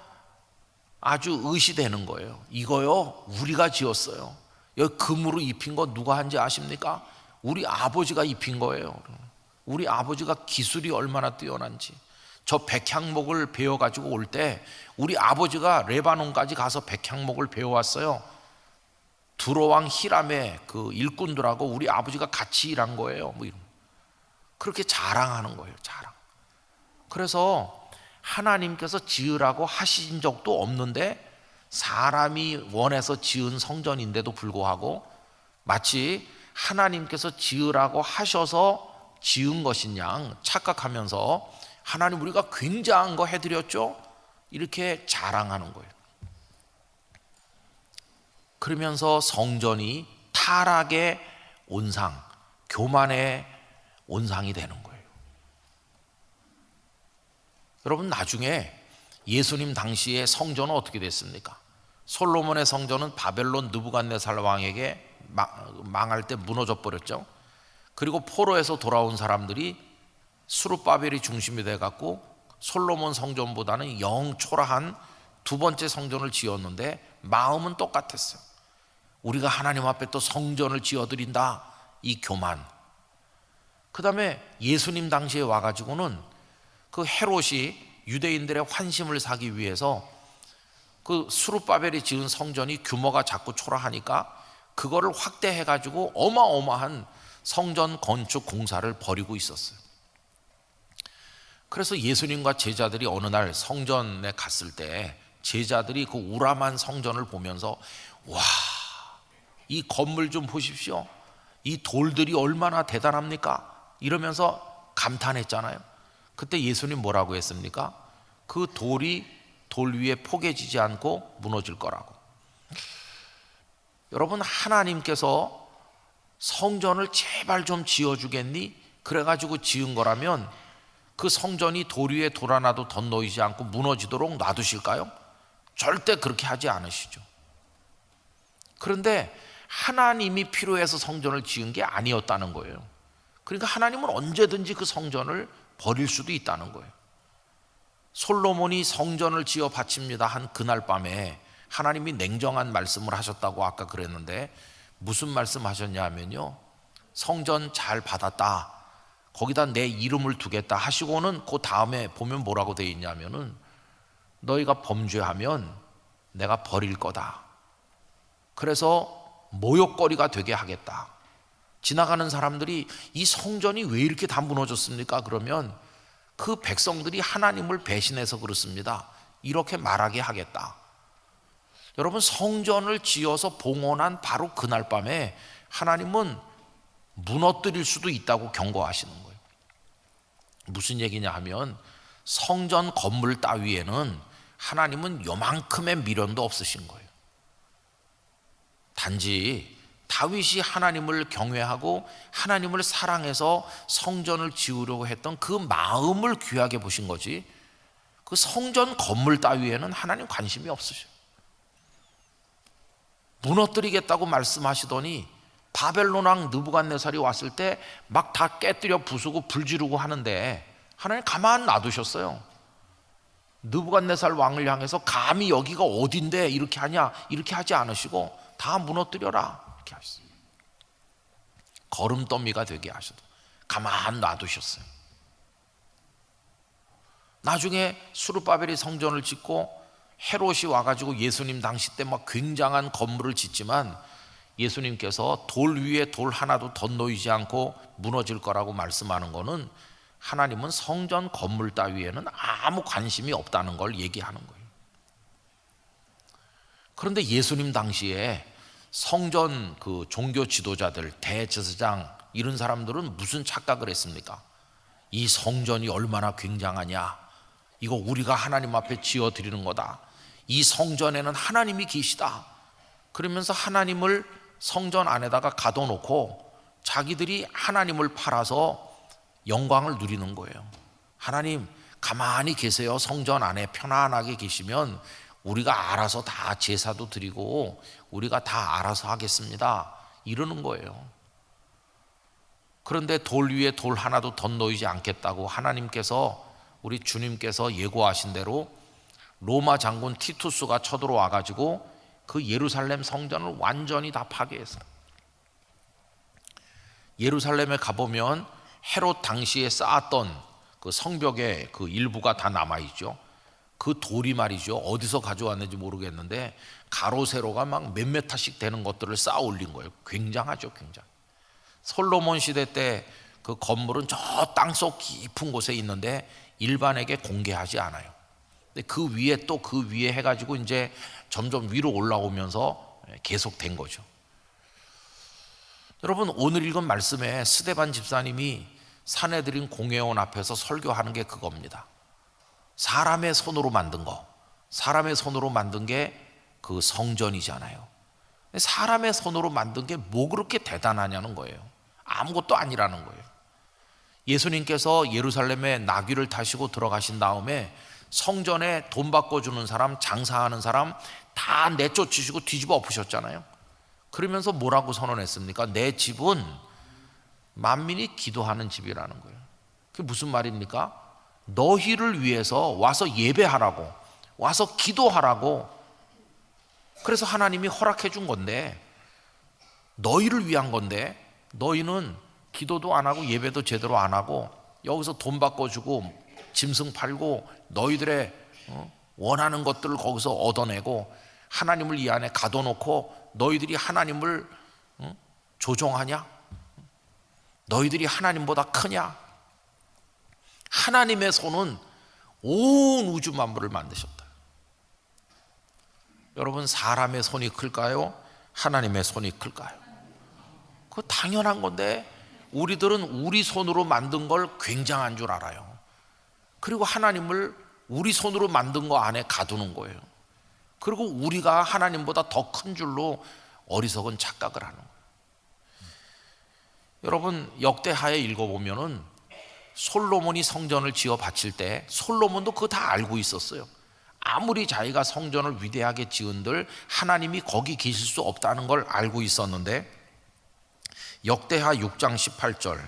아주 의시되는 거예요. 이거요, 우리가 지었어요. 여기 금으로 입힌 거 누가 한지 아십니까? 우리 아버지가 입힌 거예요. 우리 아버지가 기술이 얼마나 뛰어난지, 저 백향목을 베어가지고 올 때 우리 아버지가 레바논까지 가서 백향목을 베어왔어요. 두로왕 히람의 그 일꾼들하고 우리 아버지가 같이 일한 거예요. 뭐 이런, 그렇게 자랑하는 거예요, 자랑. 그래서 하나님께서 지으라고 하신 적도 없는데 사람이 원해서 지은 성전인데도 불구하고 마치 하나님께서 지으라고 하셔서 지은 것인 양 착각하면서 하나님, 우리가 굉장한 거 해드렸죠, 이렇게 자랑하는 거예요. 그러면서 성전이 타락의 온상, 교만의 온상이 되는 거예요. 여러분, 나중에 예수님 당시에 성전은 어떻게 됐습니까? 솔로몬의 성전은 바벨론 느부갓네살 왕에게 망할 때 무너져 버렸죠. 그리고 포로에서 돌아온 사람들이 수르바벨이 중심이 돼갖고 솔로몬 성전보다는 영 초라한 두 번째 성전을 지었는데 마음은 똑같았어요. 우리가 하나님 앞에 또 성전을 지어드린다, 이 교만. 그 다음에 예수님 당시에 와가지고는 그 헤롯이 유대인들의 환심을 사기 위해서 그 스룹바벨이 지은 성전이 규모가 자꾸 초라하니까 그거를 확대해가지고 어마어마한 성전 건축 공사를 벌이고 있었어요. 그래서 예수님과 제자들이 어느 날 성전에 갔을 때 제자들이 그 우람한 성전을 보면서 와, 이 건물 좀 보십시오. 이 돌들이 얼마나 대단합니까? 이러면서 감탄했잖아요. 그때 예수님 뭐라고 했습니까? 그 돌이 돌 위에 포개지지 않고 무너질 거라고. 여러분, 하나님께서 성전을 제발 좀 지어주겠니? 그래가지고 지은 거라면 그 성전이 돌 위에 돌 하나도 덧놓이지 않고 무너지도록 놔두실까요? 절대 그렇게 하지 않으시죠. 그런데 하나님이 필요해서 성전을 지은 게 아니었다는 거예요. 그러니까 하나님은 언제든지 그 성전을 버릴 수도 있다는 거예요. 솔로몬이 성전을 지어 바칩니다 한 그날 밤에 하나님이 냉정한 말씀을 하셨다고 아까 그랬는데 무슨 말씀 하셨냐 하면요, 성전 잘 받았다, 거기다 내 이름을 두겠다 하시고는 그 다음에 보면 뭐라고 되어 있냐면은 너희가 범죄하면 내가 버릴 거다. 그래서 모욕거리가 되게 하겠다. 지나가는 사람들이 이 성전이 왜 이렇게 다 무너졌습니까? 그러면 그 백성들이 하나님을 배신해서 그렇습니다, 이렇게 말하게 하겠다. 여러분, 성전을 지어서 봉헌한 바로 그날 밤에 하나님은 무너뜨릴 수도 있다고 경고하시는 거예요. 무슨 얘기냐 하면 성전 건물 따위에는 하나님은 요만큼의 미련도 없으신 거예요. 단지 다윗이 하나님을 경외하고 하나님을 사랑해서 성전을 지으려고 했던 그 마음을 귀하게 보신 거지, 그 성전 건물 따위에는 하나님 관심이 없으셔요. 무너뜨리겠다고 말씀하시더니 바벨론 왕 느부갓네살이 왔을 때 막 다 깨뜨려 부수고 불 지르고 하는데 하나님 가만 놔두셨어요. 느부갓네살 왕을 향해서 감히 여기가 어딘데 이렇게 하냐, 이렇게 하지 않으시고 다 무너뜨려라 이렇게 하셨어요. 걸음더미가 되게 하셔도 가만 놔두셨어요. 나중에 스룹바벨이 성전을 짓고 헤롯이 와가지고 예수님 당시 때 막 굉장한 건물을 짓지만 예수님께서 돌 위에 돌 하나도 덧놓이지 않고 무너질 거라고 말씀하는 거는 하나님은 성전 건물 따위에는 아무 관심이 없다는 걸 얘기하는 거예요. 그런데 예수님 당시에 성전 그 종교 지도자들, 대제사장 이런 사람들은 무슨 착각을 했습니까? 이 성전이 얼마나 굉장하냐, 이거 우리가 하나님 앞에 지어드리는 거다, 이 성전에는 하나님이 계시다, 그러면서 하나님을 성전 안에다가 가둬놓고 자기들이 하나님을 팔아서 영광을 누리는 거예요. 하나님 가만히 계세요, 성전 안에 편안하게 계시면 우리가 알아서 다 제사도 드리고 우리가 다 알아서 하겠습니다, 이러는 거예요. 그런데 돌 위에 돌 하나도 덧놓이지 않겠다고 하나님께서, 우리 주님께서 예고하신 대로 로마 장군 티투스가 쳐들어와 가지고 그 예루살렘 성전을 완전히 다 파괴했어요. 예루살렘에 가보면 헤롯 당시에 쌓았던 그 성벽의 그 일부가 다 남아있죠. 그 돌이 말이죠, 어디서 가져왔는지 모르겠는데 가로 세로가 막 몇 메타씩 되는 것들을 쌓아 올린 거예요. 굉장하죠, 굉장히. 솔로몬 시대 때 그 건물은 저 땅속 깊은 곳에 있는데 일반에게 공개하지 않아요. 근데 그 위에 또 그 위에 해가지고 이제 점점 위로 올라오면서 계속된 거죠. 여러분, 오늘 읽은 말씀에 스데반 집사님이 사내들인 공회원 앞에서 설교하는 게 그겁니다. 사람의 손으로 만든 거, 사람의 손으로 만든 게 그 성전이잖아요. 사람의 손으로 만든 게 뭐 그렇게 대단하냐는 거예요. 아무것도 아니라는 거예요. 예수님께서 예루살렘에 나귀를 타시고 들어가신 다음에 성전에 돈 바꿔주는 사람, 장사하는 사람 다 내쫓으시고 뒤집어 엎으셨잖아요. 그러면서 뭐라고 선언했습니까? 내 집은 만민이 기도하는 집이라는 거예요. 그게 무슨 말입니까? 너희를 위해서 와서 예배하라고, 와서 기도하라고. 그래서 하나님이 허락해 준 건데, 너희를 위한 건데, 너희는 기도도 안 하고 예배도 제대로 안 하고 여기서 돈 바꿔주고 짐승 팔고 너희들의 원하는 것들을 거기서 얻어내고 하나님을 이 안에 가둬놓고 너희들이 하나님을 조종하냐? 너희들이 하나님보다 크냐? 하나님의 손은 온 우주 만물을 만드셨다. 여러분, 사람의 손이 클까요? 하나님의 손이 클까요? 그거 당연한 건데 우리들은 우리 손으로 만든 걸 굉장한 줄 알아요. 그리고 하나님을 우리 손으로 만든 거 안에 가두는 거예요. 그리고 우리가 하나님보다 더 큰 줄로 어리석은 착각을 하는 거예요. 여러분, 역대하에 읽어보면은 솔로몬이 성전을 지어 바칠 때 솔로몬도 그거 다 알고 있었어요. 아무리 자기가 성전을 위대하게 지은들 하나님이 거기 계실 수 없다는 걸 알고 있었는데, 역대하 6장 18절,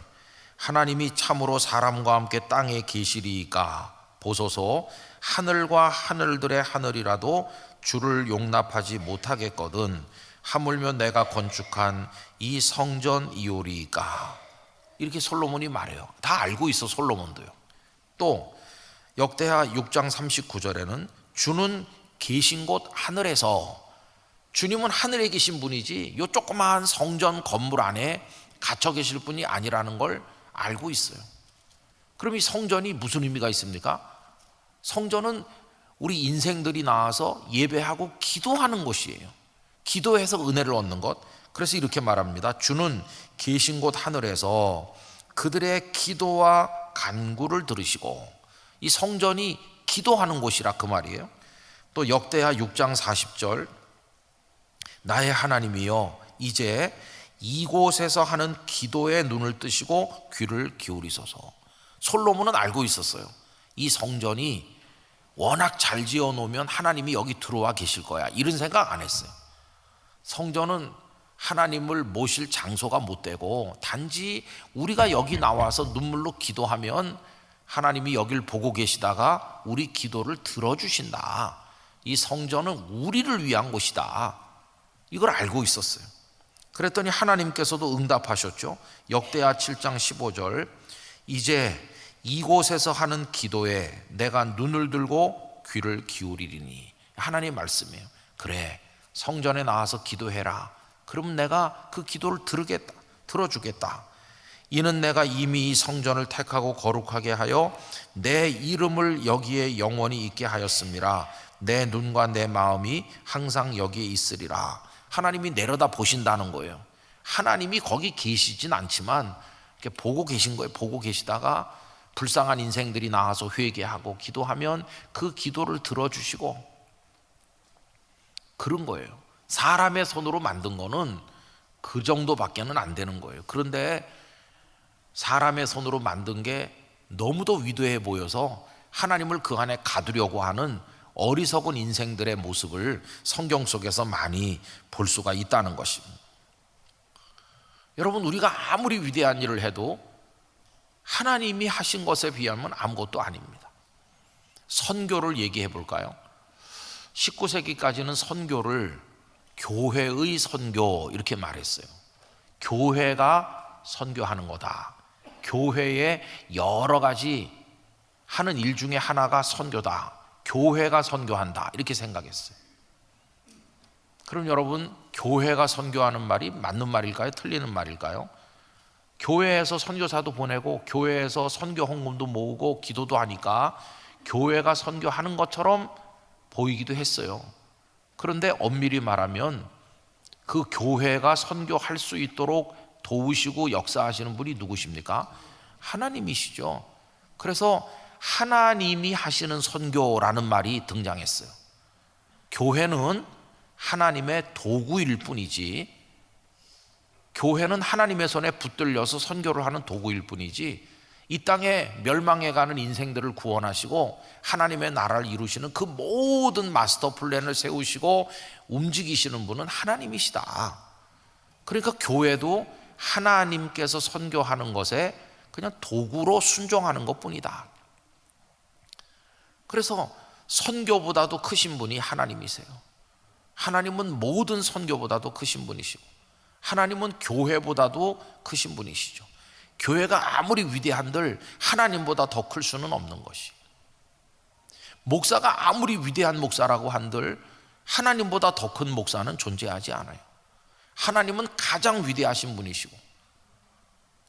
하나님이 참으로 사람과 함께 땅에 계시리이까 보소서, 하늘과 하늘들의 하늘이라도 주를 용납하지 못하겠거든 하물며 내가 건축한 이 성전이오리이까. 이렇게 솔로몬이 말해요. 다 알고 있어, 솔로몬도요. 또 역대하 6장 39절에는 주는 계신 곳 하늘에서, 주님은 하늘에 계신 분이지 요 조그마한 성전 건물 안에 갇혀 계실 분이 아니라는 걸 알고 있어요. 그럼 이 성전이 무슨 의미가 있습니까? 성전은 우리 인생들이 나와서 예배하고 기도하는 곳이에요. 기도해서 은혜를 얻는 것. 그래서 이렇게 말합니다. 주는 계신 곳 하늘에서 그들의 기도와 간구를 들으시고, 이 성전이 기도하는 곳이라 그 말이에요. 또 역대하 6장 40절, 나의 하나님이여 이제 이곳에서 하는 기도에 눈을 뜨시고 귀를 기울이소서. 솔로몬은 알고 있었어요. 이 성전이 워낙 잘 지어 놓으면 하나님이 여기 들어와 계실 거야, 이런 생각 안 했어요. 성전은 하나님을 모실 장소가 못 되고 단지 우리가 여기 나와서 눈물로 기도하면 하나님이 여길 보고 계시다가 우리 기도를 들어주신다. 이 성전은 우리를 위한 곳이다. 이걸 알고 있었어요. 그랬더니 하나님께서도 응답하셨죠. 역대하 7장 15절, 이제 이곳에서 하는 기도에 내가 눈을 들고 귀를 기울이리니. 하나님 말씀이에요. 그래, 성전에 나와서 기도해라. 그럼 내가 그 기도를 들어주겠다. 이는 내가 이미 이 성전을 택하고 거룩하게 하여 내 이름을 여기에 영원히 있게 하였음이라. 내 눈과 내 마음이 항상 여기에 있으리라. 하나님이 내려다 보신다는 거예요. 하나님이 거기 계시진 않지만 이렇게 보고 계신 거예요. 보고 계시다가 불쌍한 인생들이 나와서 회개하고 기도하면 그 기도를 들어주시고, 그런 거예요. 사람의 손으로 만든 거는 그 정도밖에는 안 되는 거예요. 그런데 사람의 손으로 만든 게 너무도 위대해 보여서 하나님을 그 안에 가두려고 하는 어리석은 인생들의 모습을 성경 속에서 많이 볼 수가 있다는 것입니다. 여러분, 우리가 아무리 위대한 일을 해도 하나님이 하신 것에 비하면 아무것도 아닙니다. 선교를 얘기해 볼까요? 19세기까지는 선교를 교회의 선교 이렇게 말했어요. 교회가 선교하는 거다. 교회의 여러 가지 하는 일 중에 하나가 선교다. 교회가 선교한다. 이렇게 생각했어요. 그럼 여러분, 교회가 선교하는 말이 맞는 말일까요? 틀리는 말일까요? 교회에서 선교사도 보내고 교회에서 선교 헌금도 모으고 기도도 하니까 교회가 선교하는 것처럼 보이기도 했어요. 그런데 엄밀히 말하면 그 교회가 선교할 수 있도록 도우시고 역사하시는 분이 누구십니까? 하나님이시죠. 그래서 하나님이 하시는 선교라는 말이 등장했어요. 교회는 하나님의 도구일 뿐이지, 교회는 하나님의 손에 붙들려서 선교를 하는 도구일 뿐이지, 이 땅에 멸망해가는 인생들을 구원하시고 하나님의 나라를 이루시는 그 모든 마스터 플랜을 세우시고 움직이시는 분은 하나님이시다. 그러니까 교회도 하나님께서 선교하는 것에 그냥 도구로 순종하는 것뿐이다. 그래서 선교보다도 크신 분이 하나님이세요. 하나님은 모든 선교보다도 크신 분이시고 하나님은 교회보다도 크신 분이시죠. 교회가 아무리 위대한들 하나님보다 더 클 수는 없는 것이, 목사가 아무리 위대한 목사라고 한들 하나님보다 더 큰 목사는 존재하지 않아요. 하나님은 가장 위대하신 분이시고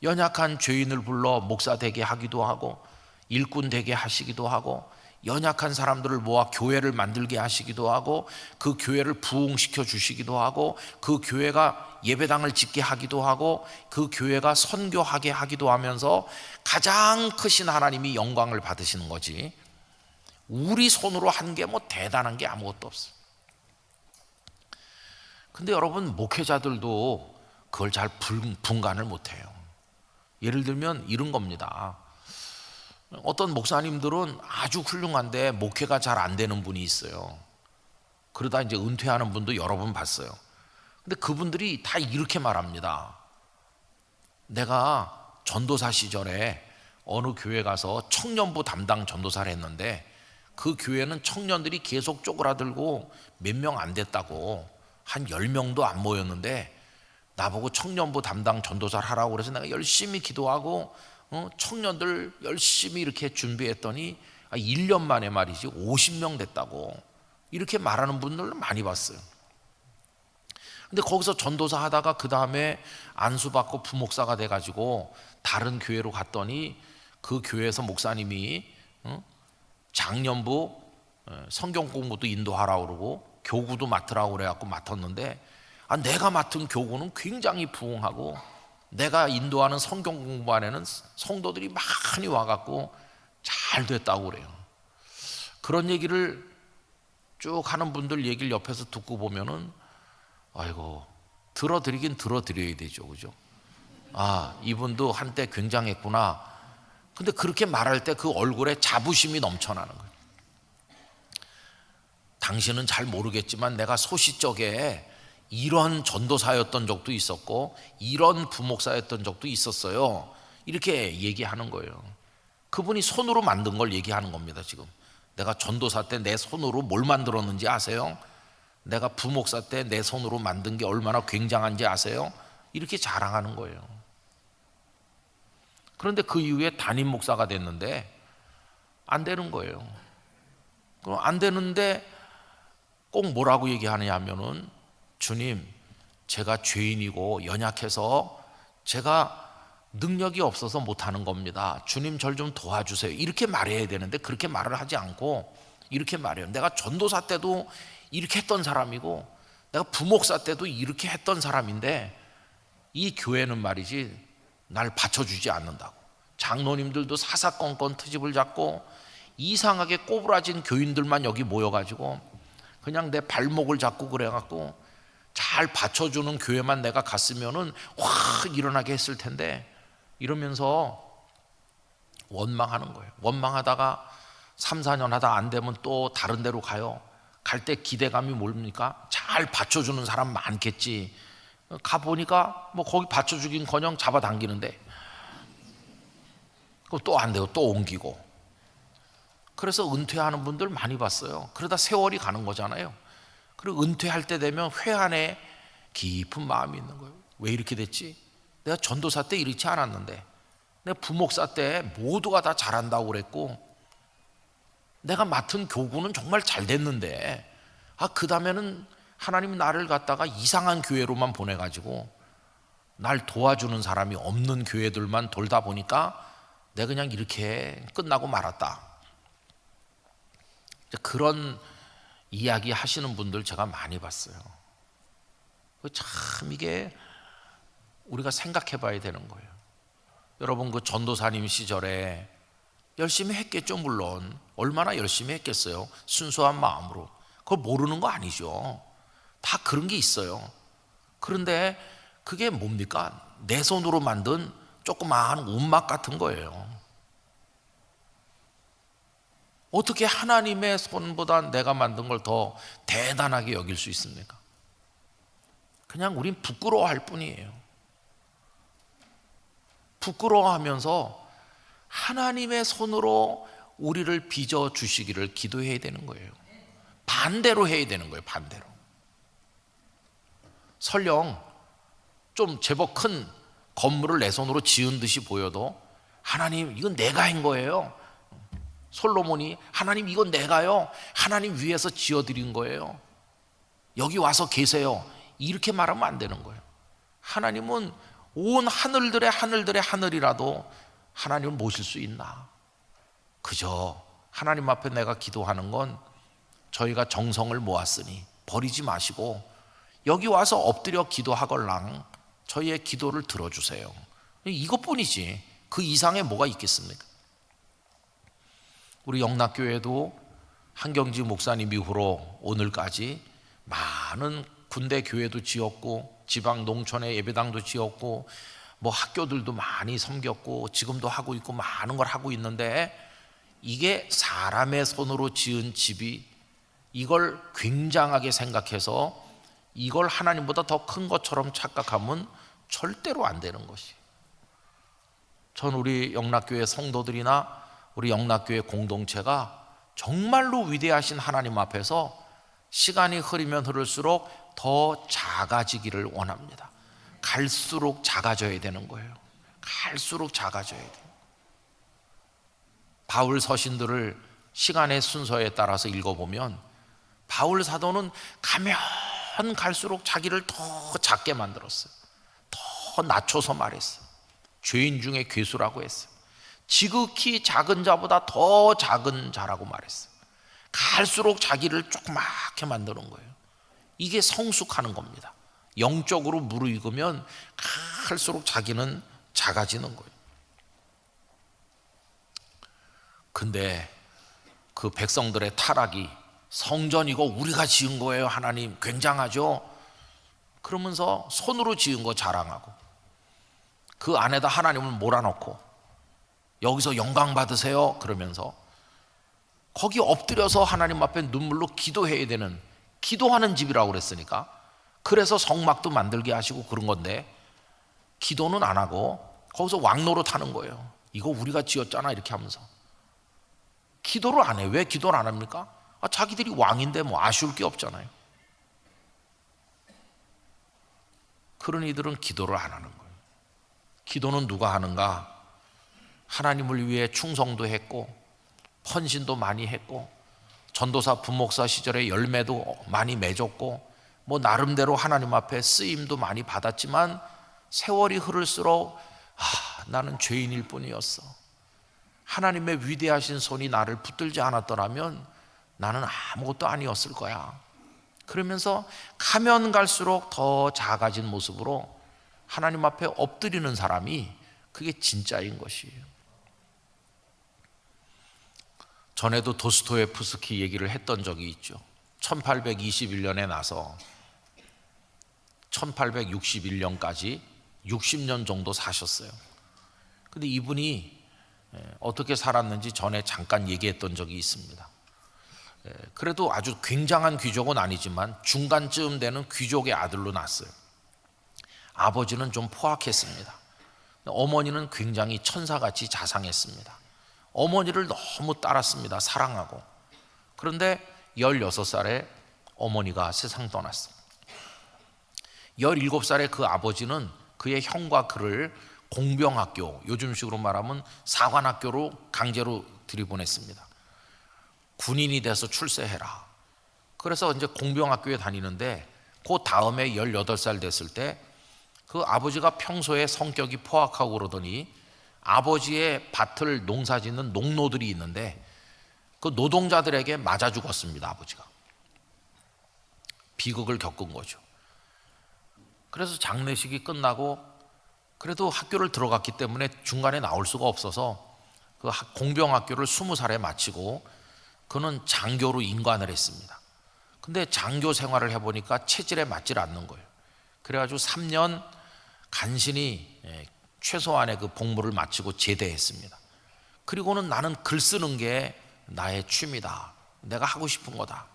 연약한 죄인을 불러 목사 되게 하기도 하고 일꾼 되게 하시기도 하고 연약한 사람들을 모아 교회를 만들게 하시기도 하고 그 교회를 부흥시켜 주시기도 하고 그 교회가 예배당을 짓게 하기도 하고 그 교회가 선교하게 하기도 하면서 가장 크신 하나님이 영광을 받으시는 거지, 우리 손으로 한 게 뭐 대단한 게 아무것도 없어요. 근데 여러분, 목회자들도 그걸 잘 분간을 못해요. 예를 들면 이런 겁니다. 어떤 목사님들은 아주 훌륭한데 목회가 잘 안 되는 분이 있어요. 그러다 이제 은퇴하는 분도 여러 번 봤어요. 근데 그분들이 다 이렇게 말합니다. 내가 전도사 시절에 어느 교회 가서 청년부 담당 전도사를 했는데 그 교회는 청년들이 계속 쪼그라들고 몇 명 안 됐다고, 한 10명도 안 모였는데 나보고 청년부 담당 전도사를 하라고 그래서 내가 열심히 기도하고 청년들 열심히 이렇게 준비했더니 1년 만에 말이지 50명 됐다고, 이렇게 말하는 분들을 많이 봤어요. 근데 거기서 전도사 하다가 그 다음에 안수받고 부목사가 돼가지고 다른 교회로 갔더니 그 교회에서 목사님이 장년부 성경 공부도 인도하라고 그러고 교구도 맡으라고 그래갖고 맡았는데, 내가 맡은 교구는 굉장히 부흥하고 내가 인도하는 성경 공부반에는 성도들이 많이 와갖고 잘 됐다고 그래요. 그런 얘기를 쭉 하는 분들 얘기를 옆에서 듣고 보면은 아이고, 들어드리긴 들어드려야 되죠, 그죠? 이분도 한때 굉장했구나. 근데 그렇게 말할 때 그 얼굴에 자부심이 넘쳐나는 거예요. 당신은 잘 모르겠지만 내가 소시적에 이런 전도사였던 적도 있었고 이런 부목사였던 적도 있었어요, 이렇게 얘기하는 거예요. 그분이 손으로 만든 걸 얘기하는 겁니다. 지금 내가 전도사 때 내 손으로 뭘 만들었는지 아세요? 내가 부목사 때 내 손으로 만든 게 얼마나 굉장한지 아세요? 이렇게 자랑하는 거예요. 그런데 그 이후에 담임 목사가 됐는데 안 되는 거예요. 그럼 안 되는데 꼭 뭐라고 얘기하느냐 하면은, 주님, 제가 죄인이고 연약해서 제가 능력이 없어서 못하는 겁니다. 주님 절 좀 도와주세요. 이렇게 말해야 되는데 그렇게 말을 하지 않고 이렇게 말해요. 내가 전도사 때도 이렇게 했던 사람이고 내가 부목사 때도 이렇게 했던 사람인데 이 교회는 말이지 날 받쳐주지 않는다고. 장로님들도 사사건건 트집을 잡고 이상하게 꼬부라진 교인들만 여기 모여가지고 그냥 내 발목을 잡고 그래갖고 잘 받쳐주는 교회만 내가 갔으면은 확 일어나게 했을 텐데, 이러면서 원망하는 거예요. 원망하다가 3, 4년 하다 안 되면 또 다른 데로 가요. 갈 때 기대감이 뭡니까? 잘 받쳐주는 사람 많겠지. 가보니까 뭐 거기 받쳐주긴커녕 잡아당기는데 또 안 돼요. 또 옮기고. 그래서 은퇴하는 분들 많이 봤어요. 그러다 세월이 가는 거잖아요. 그리고 은퇴할 때 되면 회한에 깊은 마음이 있는 거예요. 왜 이렇게 됐지? 내가 전도사 때 이렇지 않았는데, 내가 부목사 때 모두가 다 잘한다고 그랬고 내가 맡은 교구는 정말 잘 됐는데 그 다음에는 하나님이 나를 갖다가 이상한 교회로만 보내가지고 날 도와주는 사람이 없는 교회들만 돌다 보니까 내가 그냥 이렇게 끝나고 말았다. 그런 이야기 하시는 분들 제가 많이 봤어요. 참 이게 우리가 생각해 봐야 되는 거예요. 여러분, 그 전도사님 시절에 열심히 했겠죠. 물론 얼마나 열심히 했겠어요. 순수한 마음으로. 그걸 모르는 거 아니죠. 다 그런 게 있어요. 그런데 그게 뭡니까? 내 손으로 만든 조그마한 움막 같은 거예요. 어떻게 하나님의 손보다 내가 만든 걸 더 대단하게 여길 수 있습니까? 그냥 우린 부끄러워할 뿐이에요. 부끄러워하면서 하나님의 손으로 우리를 빚어 주시기를 기도해야 되는 거예요. 반대로 해야 되는 거예요. 반대로. 설령 좀 제법 큰 건물을 내 손으로 지은 듯이 보여도 하나님 이건 내가 한 거예요. 솔로몬이 하나님 이건 내가요, 하나님 위에서 지어드린 거예요, 여기 와서 계세요, 이렇게 말하면 안 되는 거예요. 하나님은 온 하늘들의 하늘이라도 하나님을 모실 수 있나? 그저 하나님 앞에 내가 기도하는 건 저희가 정성을 모았으니 버리지 마시고 여기 와서 엎드려 기도하걸랑 저희의 기도를 들어주세요. 이것뿐이지 그 이상의 뭐가 있겠습니까? 우리 영락교회도 한경지 목사님 이후로 오늘까지 많은 군대 교회도 지었고 지방 농촌의 예배당도 지었고 뭐 학교들도 많이 섬겼고 지금도 하고 있고 많은 걸 하고 있는데, 이게 사람의 손으로 지은 집이 이걸 굉장하게 생각해서 이걸 하나님보다 더 큰 것처럼 착각하면 절대로 안 되는 것이. 전 우리 영락교회 성도들이나 우리 영락교회 공동체가 정말로 위대하신 하나님 앞에서 시간이 흐르면 흐를수록 더 작아지기를 원합니다. 갈수록 작아져야 되는 거예요. 갈수록 작아져야 돼요. 바울 서신들을 시간의 순서에 따라서 읽어보면 바울 사도는 가면 갈수록 자기를 더 작게 만들었어요. 더 낮춰서 말했어요. 죄인 중에 괴수라고 했어요. 지극히 작은 자보다 더 작은 자라고 말했어요. 갈수록 자기를 조그맣게 만드는 거예요. 이게 성숙하는 겁니다. 영적으로 무르익으면 갈수록 자기는 작아지는 거예요. 근데 그 백성들의 타락이 성전 이거 우리가 지은 거예요, 하나님 굉장하죠? 그러면서 손으로 지은 거 자랑하고 그 안에다 하나님을 몰아넣고 여기서 영광 받으세요 그러면서 거기 엎드려서 하나님 앞에 눈물로 기도해야 되는, 기도하는 집이라고 그랬으니까 그래서 성막도 만들게 하시고 그런 건데 기도는 안 하고 거기서 왕노릇 하는 거예요. 이거 우리가 지었잖아 이렇게 하면서 기도를 안 해요. 왜 기도를 안 합니까? 자기들이 왕인데 뭐 아쉬울 게 없잖아요. 그런 이들은 기도를 안 하는 거예요. 기도는 누가 하는가? 하나님을 위해 충성도 했고 헌신도 많이 했고 전도사 부목사 시절에 열매도 많이 맺었고 뭐 나름대로 하나님 앞에 쓰임도 많이 받았지만 세월이 흐를수록 나는 죄인일 뿐이었어, 하나님의 위대하신 손이 나를 붙들지 않았더라면 나는 아무것도 아니었을 거야, 그러면서 가면 갈수록 더 작아진 모습으로 하나님 앞에 엎드리는 사람이 그게 진짜인 것이에요. 전에도 도스토예프스키 얘기를 했던 적이 있죠. 1821년에 나서 1861년까지 60년 정도 사셨어요. 근데 이분이 어떻게 살았는지 전에 잠깐 얘기했던 적이 있습니다. 그래도 아주 굉장한 귀족은 아니지만 중간쯤 되는 귀족의 아들로 났어요. 아버지는 좀 포악했습니다. 어머니는 굉장히 천사같이 자상했습니다. 어머니를 너무 따랐습니다. 사랑하고. 그런데 16살에 어머니가 세상 떠났어요. 17살에 그 아버지는 그의 형과 그를 공병학교, 요즘식으로 말하면 사관학교로 강제로 들이보냈습니다. 군인이 돼서 출세해라. 그래서 이제 공병학교에 다니는데 그 다음에 18살 됐을 때 그 아버지가 평소에 성격이 포악하고 그러더니 아버지의 밭을 농사짓는 농노들이 있는데 그 노동자들에게 맞아 죽었습니다. 아버지가 비극을 겪은 거죠. 그래서 장례식이 끝나고 그래도 학교를 들어갔기 때문에 중간에 나올 수가 없어서 그 공병학교를 20살에 마치고 그는 장교로 임관을 했습니다. 근데 장교 생활을 해보니까 체질에 맞질 않는 거예요. 그래가지고 3년 간신히 최소한의 그 복무를 마치고 제대했습니다. 그리고는 나는 글 쓰는 게 나의 취미다, 내가 하고 싶은 거다.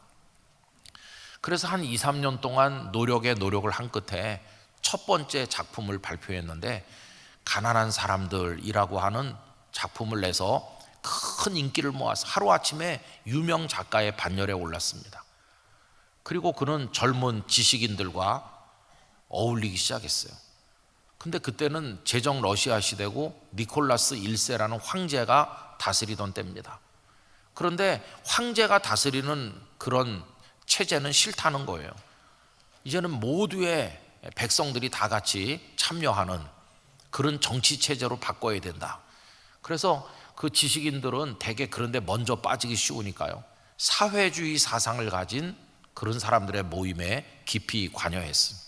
그래서 한 2, 3년 동안 노력을 한 끝에 첫 번째 작품을 발표했는데 가난한 사람들이라고 하는 작품을 내서 큰 인기를 모아서 하루아침에 유명 작가의 반열에 올랐습니다. 그리고 그는 젊은 지식인들과 어울리기 시작했어요. 근데 그때는 제정 러시아 시대고 니콜라스 1세라는 황제가 다스리던 때입니다. 그런데 황제가 다스리는 그런 체제는 싫다는 거예요. 이제는 모두의 백성들이 다 같이 참여하는 그런 정치 체제로 바꿔야 된다. 그래서 그 지식인들은 대개 그런데 먼저 빠지기 쉬우니까요, 사회주의 사상을 가진 그런 사람들의 모임에 깊이 관여했습니다.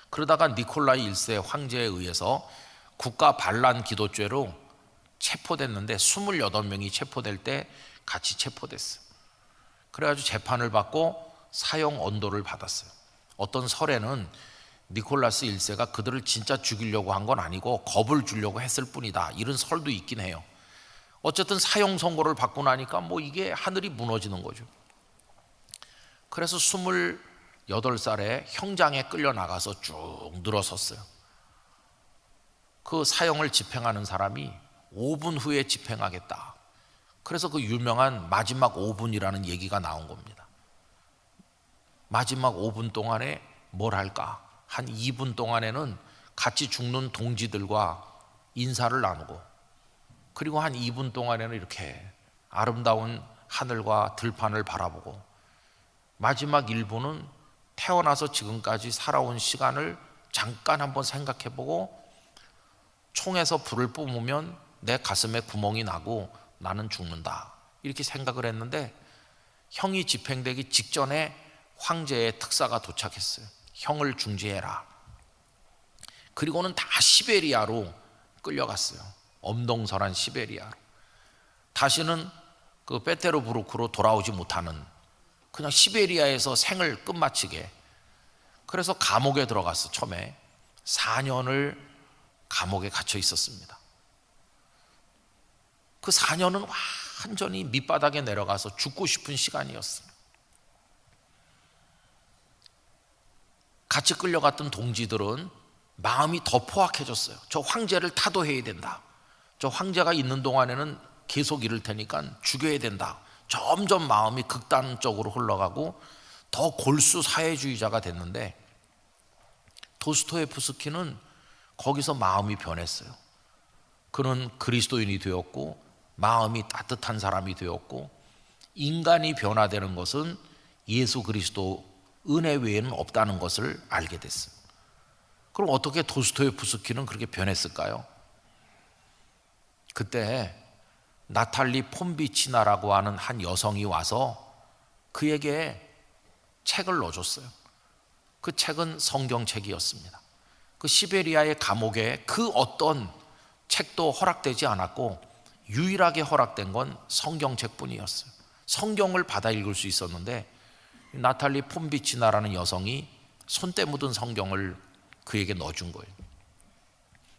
그러다가 니콜라이 1세 황제에 의해서 국가 반란 기도죄로 체포됐는데 28명이 체포될 때 같이 체포됐어요. 그래가지고 재판을 받고 사형 언도를 받았어요. 어떤 설에는 니콜라스 1세가 그들을 진짜 죽이려고 한 건 아니고 겁을 주려고 했을 뿐이다, 이런 설도 있긴 해요. 어쨌든 사형 선고를 받고 나니까 뭐 이게 하늘이 무너지는 거죠. 그래서 28살에 형장에 끌려 나가서 쭉 늘어섰어요. 그 사형을 집행하는 사람이 5분 후에 집행하겠다. 그래서 그 유명한 마지막 5분이라는 얘기가 나온 겁니다. 마지막 5분 동안에 뭘 할까? 한 2분 동안에는 같이 죽는 동지들과 인사를 나누고, 그리고 한 2분 동안에는 이렇게 아름다운 하늘과 들판을 바라보고, 마지막 1분은 태어나서 지금까지 살아온 시간을 잠깐 한번 생각해보고, 총에서 불을 뿜으면 내 가슴에 구멍이 나고 나는 죽는다, 이렇게 생각을 했는데, 형이 집행되기 직전에 황제의 특사가 도착했어요. 형을 중지해라. 그리고는 다 시베리아로 끌려갔어요. 엄동설한 시베리아로. 다시는 그 페테르부르크로 돌아오지 못하는, 그냥 시베리아에서 생을 끝마치게. 그래서 감옥에 들어갔어. 처음에 4년을 감옥에 갇혀 있었습니다. 그 4년은 완전히 밑바닥에 내려가서 죽고 싶은 시간이었어요. 같이 끌려갔던 동지들은 마음이 더 포악해졌어요. 저 황제를 타도해야 된다. 저 황제가 있는 동안에는 계속 이럴 테니까 죽여야 된다. 점점 마음이 극단적으로 흘러가고 더 골수 사회주의자가 됐는데, 도스토예프스키는 거기서 마음이 변했어요. 그는 그리스도인이 되었고 마음이 따뜻한 사람이 되었고, 인간이 변화되는 것은 예수 그리스도 은혜 외에는 없다는 것을 알게 됐어요. 그럼 어떻게 도스토예프스키는 그렇게 변했을까요? 그때 나탈리 폼비치나라고 하는 한 여성이 와서 그에게 책을 넣어줬어요. 그 책은 성경책이었습니다. 그 시베리아의 감옥에 그 어떤 책도 허락되지 않았고 유일하게 허락된 건 성경책뿐이었어요. 성경을 받아 읽을 수 있었는데, 나탈리 폼비치나라는 여성이 손때 묻은 성경을 그에게 넣어준 거예요.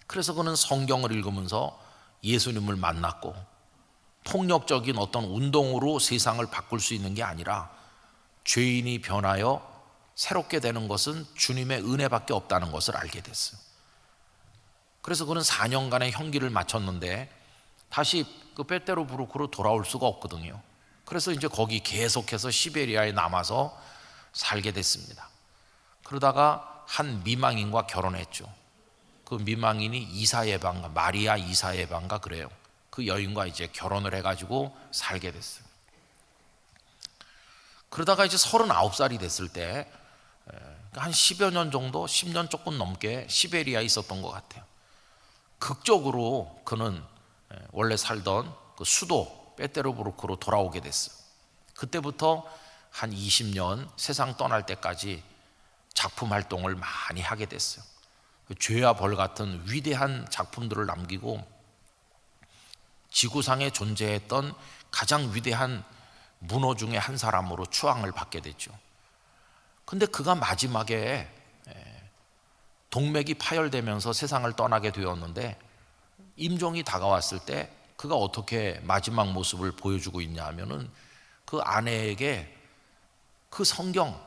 그래서 그는 성경을 읽으면서 예수님을 만났고, 폭력적인 어떤 운동으로 세상을 바꿀 수 있는 게 아니라 죄인이 변하여 새롭게 되는 것은 주님의 은혜밖에 없다는 것을 알게 됐어요. 그래서 그는 4년간의 형기를 마쳤는데 다시 그 페테르부르크로 돌아올 수가 없거든요. 그래서 이제 거기 계속해서 시베리아에 남아서 살게 됐습니다. 그러다가 한 미망인과 결혼했죠. 그 미망인이 이사예방가, 마리아 이사예방가 그래요. 그 여인과 이제 결혼을 해가지고 살게 됐어요. 그러다가 이제 39살이 됐을 때 한 10여 년 정도, 10년 조금 넘게 시베리아에 있었던 것 같아요. 극적으로 그는 원래 살던 그 수도 페테르부르크로 돌아오게 됐어요. 그때부터 한 20년 세상 떠날 때까지 작품 활동을 많이 하게 됐어요. 죄와 벌 같은 위대한 작품들을 남기고 지구상에 존재했던 가장 위대한 문호 중에 한 사람으로 추앙을 받게 됐죠. 근데 그가 마지막에 동맥이 파열되면서 세상을 떠나게 되었는데, 임종이 다가왔을 때 그가 어떻게 마지막 모습을 보여주고 있냐 하면은 그 아내에게 그 성경,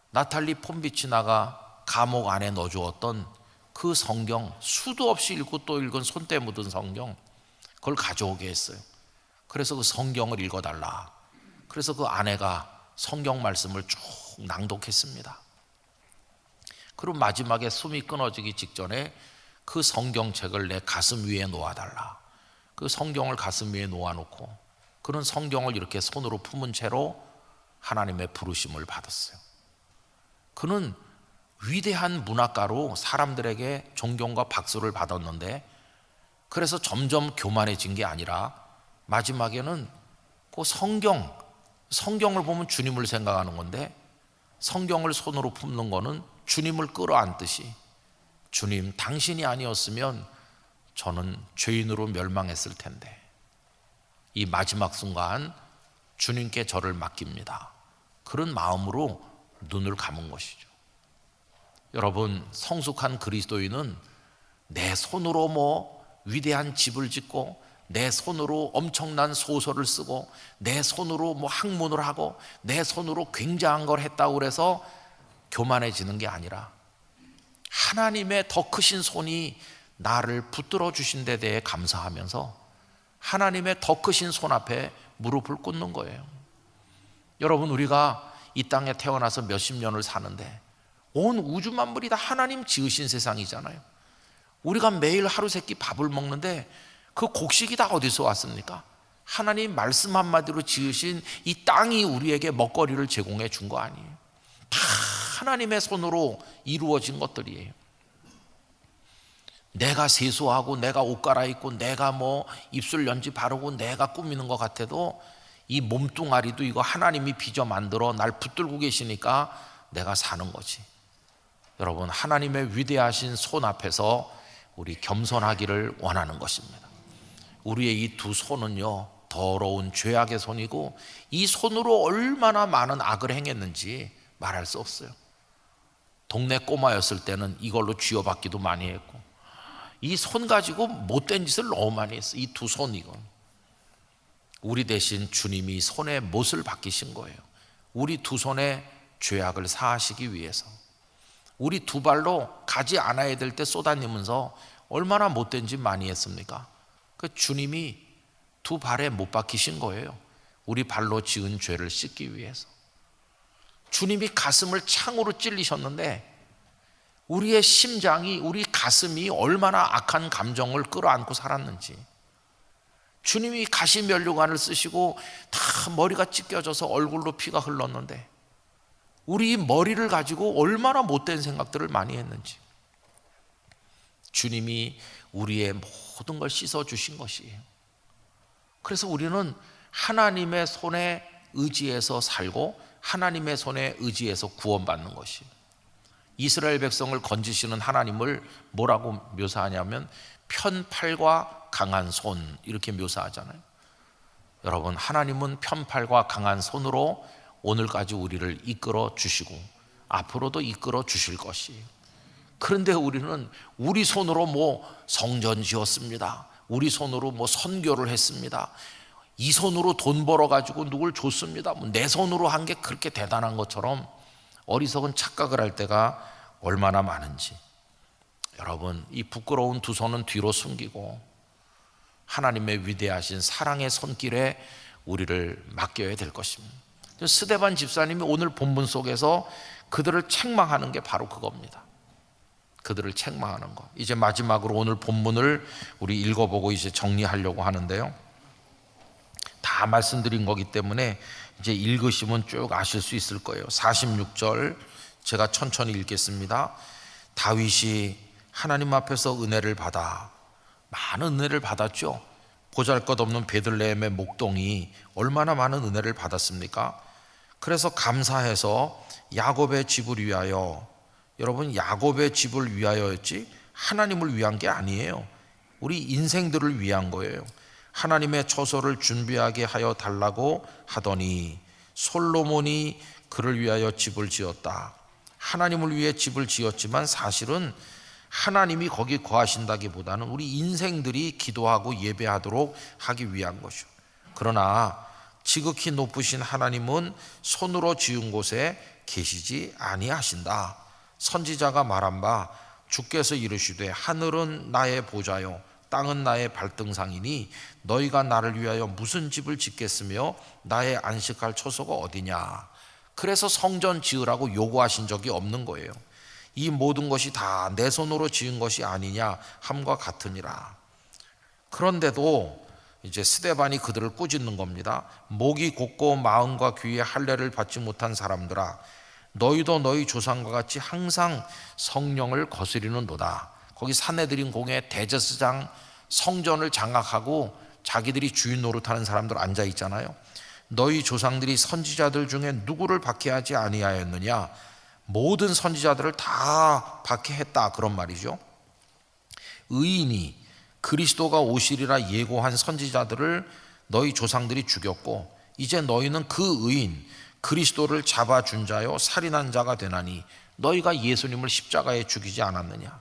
나탈리 폼비치나가 감옥 안에 넣어주었던 그 성경, 수도 없이 읽고 또 읽은 손때 묻은 성경, 그걸 가져오게 했어요. 그래서 그 성경을 읽어달라. 그래서 그 아내가 성경 말씀을 쭉 낭독했습니다. 그리고 마지막에 숨이 끊어지기 직전에 그 성경책을 내 가슴 위에 놓아달라. 그 성경을 가슴 위에 놓아놓고 그는 성경을 이렇게 손으로 품은 채로 하나님의 부르심을 받았어요. 그는 위대한 문학가로 사람들에게 존경과 박수를 받았는데, 그래서 점점 교만해진 게 아니라 마지막에는 그 성경을 보면 주님을 생각하는 건데, 성경을 손으로 품는 거는 주님을 끌어안듯이, 주님 당신이 아니었으면 저는 죄인으로 멸망했을 텐데 이 마지막 순간 주님께 저를 맡깁니다. 그런 마음으로 눈을 감은 것이죠. 여러분, 성숙한 그리스도인은 내 손으로 뭐 위대한 집을 짓고 내 손으로 엄청난 소설을 쓰고 내 손으로 뭐 학문을 하고 내 손으로 굉장한 걸 했다고 그래서 교만해지는 게 아니라 하나님의 더 크신 손이 나를 붙들어 주신 데 대해 감사하면서 하나님의 더 크신 손 앞에 무릎을 꿇는 거예요. 여러분, 우리가 이 땅에 태어나서 몇십 년을 사는데 온 우주 만물이 다 하나님 지으신 세상이잖아요. 우리가 매일 하루 세끼 밥을 먹는데 그 곡식이 다 어디서 왔습니까? 하나님 말씀 한마디로 지으신 이 땅이 우리에게 먹거리를 제공해 준 거 아니에요. 다 하나님의 손으로 이루어진 것들이에요. 내가 세수하고 내가 옷 갈아입고 내가 뭐 입술 연지 바르고 내가 꾸미는 것 같아도 이 몸뚱아리도 이거 하나님이 빚어 만들어 날 붙들고 계시니까 내가 사는 거지. 여러분, 하나님의 위대하신 손 앞에서 우리 겸손하기를 원하는 것입니다. 우리의 이 두 손은요, 더러운 죄악의 손이고 이 손으로 얼마나 많은 악을 행했는지 말할 수 없어요. 동네 꼬마였을 때는 이걸로 쥐어받기도 많이 했고 이 손 가지고 못된 짓을 너무 많이 했어요. 이 두 손, 이건 우리 대신 주님이 손에 못을 박히신 거예요. 우리 두 손에 죄악을 사하시기 위해서. 우리 두 발로 가지 않아야 될 때 쏟아내면서 얼마나 못된 짓 많이 했습니까? 그 주님이 두 발에 못 박히신 거예요. 우리 발로 지은 죄를 씻기 위해서. 주님이 가슴을 창으로 찔리셨는데 우리의 심장이, 우리 가슴이 얼마나 악한 감정을 끌어안고 살았는지. 주님이 가시면류관을 쓰시고 다 머리가 찢겨져서 얼굴로 피가 흘렀는데 우리 머리를 가지고 얼마나 못된 생각들을 많이 했는지. 주님이 우리의 모든 걸 씻어주신 것이에요. 그래서 우리는 하나님의 손에 의지해서 살고 하나님의 손에 의지해서 구원받는 것이에요. 이스라엘 백성을 건지시는 하나님을 뭐라고 묘사하냐면 편팔과 강한 손, 이렇게 묘사하잖아요. 여러분, 하나님은 편팔과 강한 손으로 오늘까지 우리를 이끌어 주시고 앞으로도 이끌어 주실 것이에요. 그런데 우리는 우리 손으로 뭐 성전 지었습니다, 우리 손으로 뭐 선교를 했습니다, 이 손으로 돈 벌어 가지고 누굴 줬습니다, 내 손으로 한 게 그렇게 대단한 것처럼 어리석은 착각을 할 때가 얼마나 많은지. 여러분, 이 부끄러운 두 손은 뒤로 숨기고 하나님의 위대하신 사랑의 손길에 우리를 맡겨야 될 것입니다. 스데반 집사님이 오늘 본문 속에서 그들을 책망하는 게 바로 그겁니다. 그들을 책망하는 것. 이제 마지막으로 오늘 본문을 우리 읽어보고 이제 정리하려고 하는데요, 다 말씀드린 거기 때문에 이제 읽으시면 쭉 아실 수 있을 거예요. 46절 제가 천천히 읽겠습니다. 다윗이 하나님 앞에서 은혜를 받아, 많은 은혜를 받았죠. 보잘것없는 베들레헴의 목동이 얼마나 많은 은혜를 받았습니까? 그래서 감사해서 야곱의 집을 위하여, 여러분, 야곱의 집을 위하여였지 하나님을 위한 게 아니에요. 우리 인생들을 위한 거예요. 하나님의 처소를 준비하게 하여 달라고 하더니 솔로몬이 그를 위하여 집을 지었다. 하나님을 위해 집을 지었지만 사실은 하나님이 거기 거하신다기보다는 우리 인생들이 기도하고 예배하도록 하기 위한 것이요. 그러나 지극히 높으신 하나님은 손으로 지은 곳에 계시지 아니하신다. 선지자가 말한 바 주께서 이르시되 하늘은 나의 보좌요 땅은 나의 발등상이니 너희가 나를 위하여 무슨 집을 짓겠으며 나의 안식할 처소가 어디냐. 그래서 성전 지으라고 요구하신 적이 없는 거예요. 이 모든 것이 다 내 손으로 지은 것이 아니냐 함과 같으니라. 그런데도 이제 스데반이 그들을 꾸짖는 겁니다. 목이 곧고 마음과 귀에 할례를 받지 못한 사람들아, 너희도 너희 조상과 같이 항상 성령을 거스리는도다. 거기 산헤드린 공회 대제사장 성전을 장악하고 자기들이 주인 노릇하는 사람들 앉아 있잖아요. 너희 조상들이 선지자들 중에 누구를 박해하지 아니하였느냐. 모든 선지자들을 다 박해했다, 그런 말이죠. 의인이 그리스도가 오시리라 예고한 선지자들을 너희 조상들이 죽였고 이제 너희는 그 의인 그리스도를 잡아준 자요 살인한 자가 되나니 너희가 예수님을 십자가에 죽이지 않았느냐.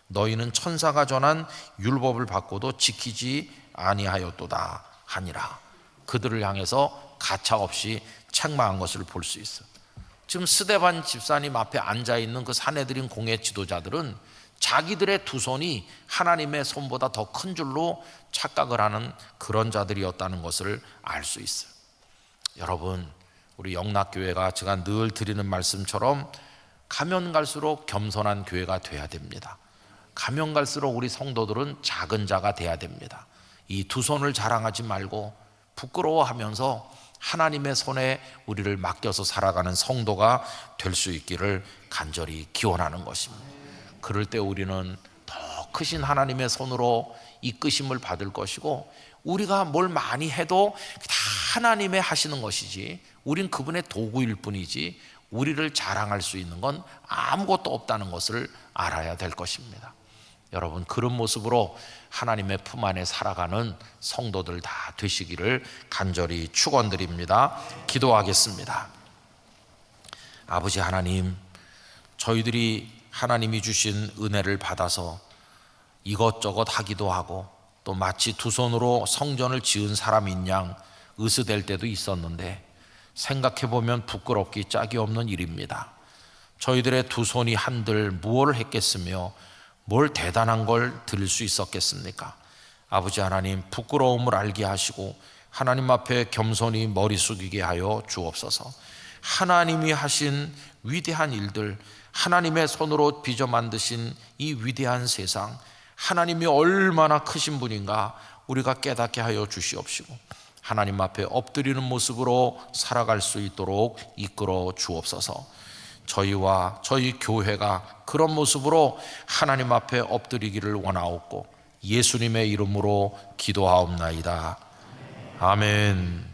너희는 천사가 전한 율법을 받고도 지키지 아니하였도다 하니라. 그들을 향해서 가차없이 책망한 것을 볼 수 있어요. 지금 스데반 집사님 앞에 앉아있는 그 산헤드린 공회 지도자들은 자기들의 두 손이 하나님의 손보다 더 큰 줄로 착각을 하는 그런 자들이었다는 것을 알 수 있어요. 여러분, 우리 영락교회가 제가 늘 드리는 말씀처럼 가면 갈수록 겸손한 교회가 돼야 됩니다. 가면 갈수록 우리 성도들은 작은 자가 돼야 됩니다. 이 두 손을 자랑하지 말고 부끄러워하면서 하나님의 손에 우리를 맡겨서 살아가는 성도가 될 수 있기를 간절히 기원하는 것입니다. 그럴 때 우리는 더 크신 하나님의 손으로 이끄심을 받을 것이고, 우리가 뭘 많이 해도 다 하나님의 하시는 것이지 우린 그분의 도구일 뿐이지 우리를 자랑할 수 있는 건 아무것도 없다는 것을 알아야 될 것입니다. 여러분, 그런 모습으로 하나님의 품 안에 살아가는 성도들 다 되시기를 간절히 축원드립니다. 기도하겠습니다. 아버지 하나님, 저희들이 하나님이 주신 은혜를 받아서 이것저것 하기도 하고 또 마치 두 손으로 성전을 지은 사람인 양 으스댈 때도 있었는데 생각해보면 부끄럽기 짝이 없는 일입니다. 저희들의 두 손이 한들 무엇을 했겠으며 뭘 대단한 걸 드릴 수 있었겠습니까? 아버지 하나님, 부끄러움을 알게 하시고 하나님 앞에 겸손히 머리 숙이게 하여 주옵소서. 하나님이 하신 위대한 일들, 하나님의 손으로 빚어 만드신 이 위대한 세상, 하나님이 얼마나 크신 분인가 우리가 깨닫게 하여 주시옵시고 하나님 앞에 엎드리는 모습으로 살아갈 수 있도록 이끌어 주옵소서. 저희와 저희 교회가 그런 모습으로 하나님 앞에 엎드리기를 원하옵고 예수님의 이름으로 기도하옵나이다. 아멘.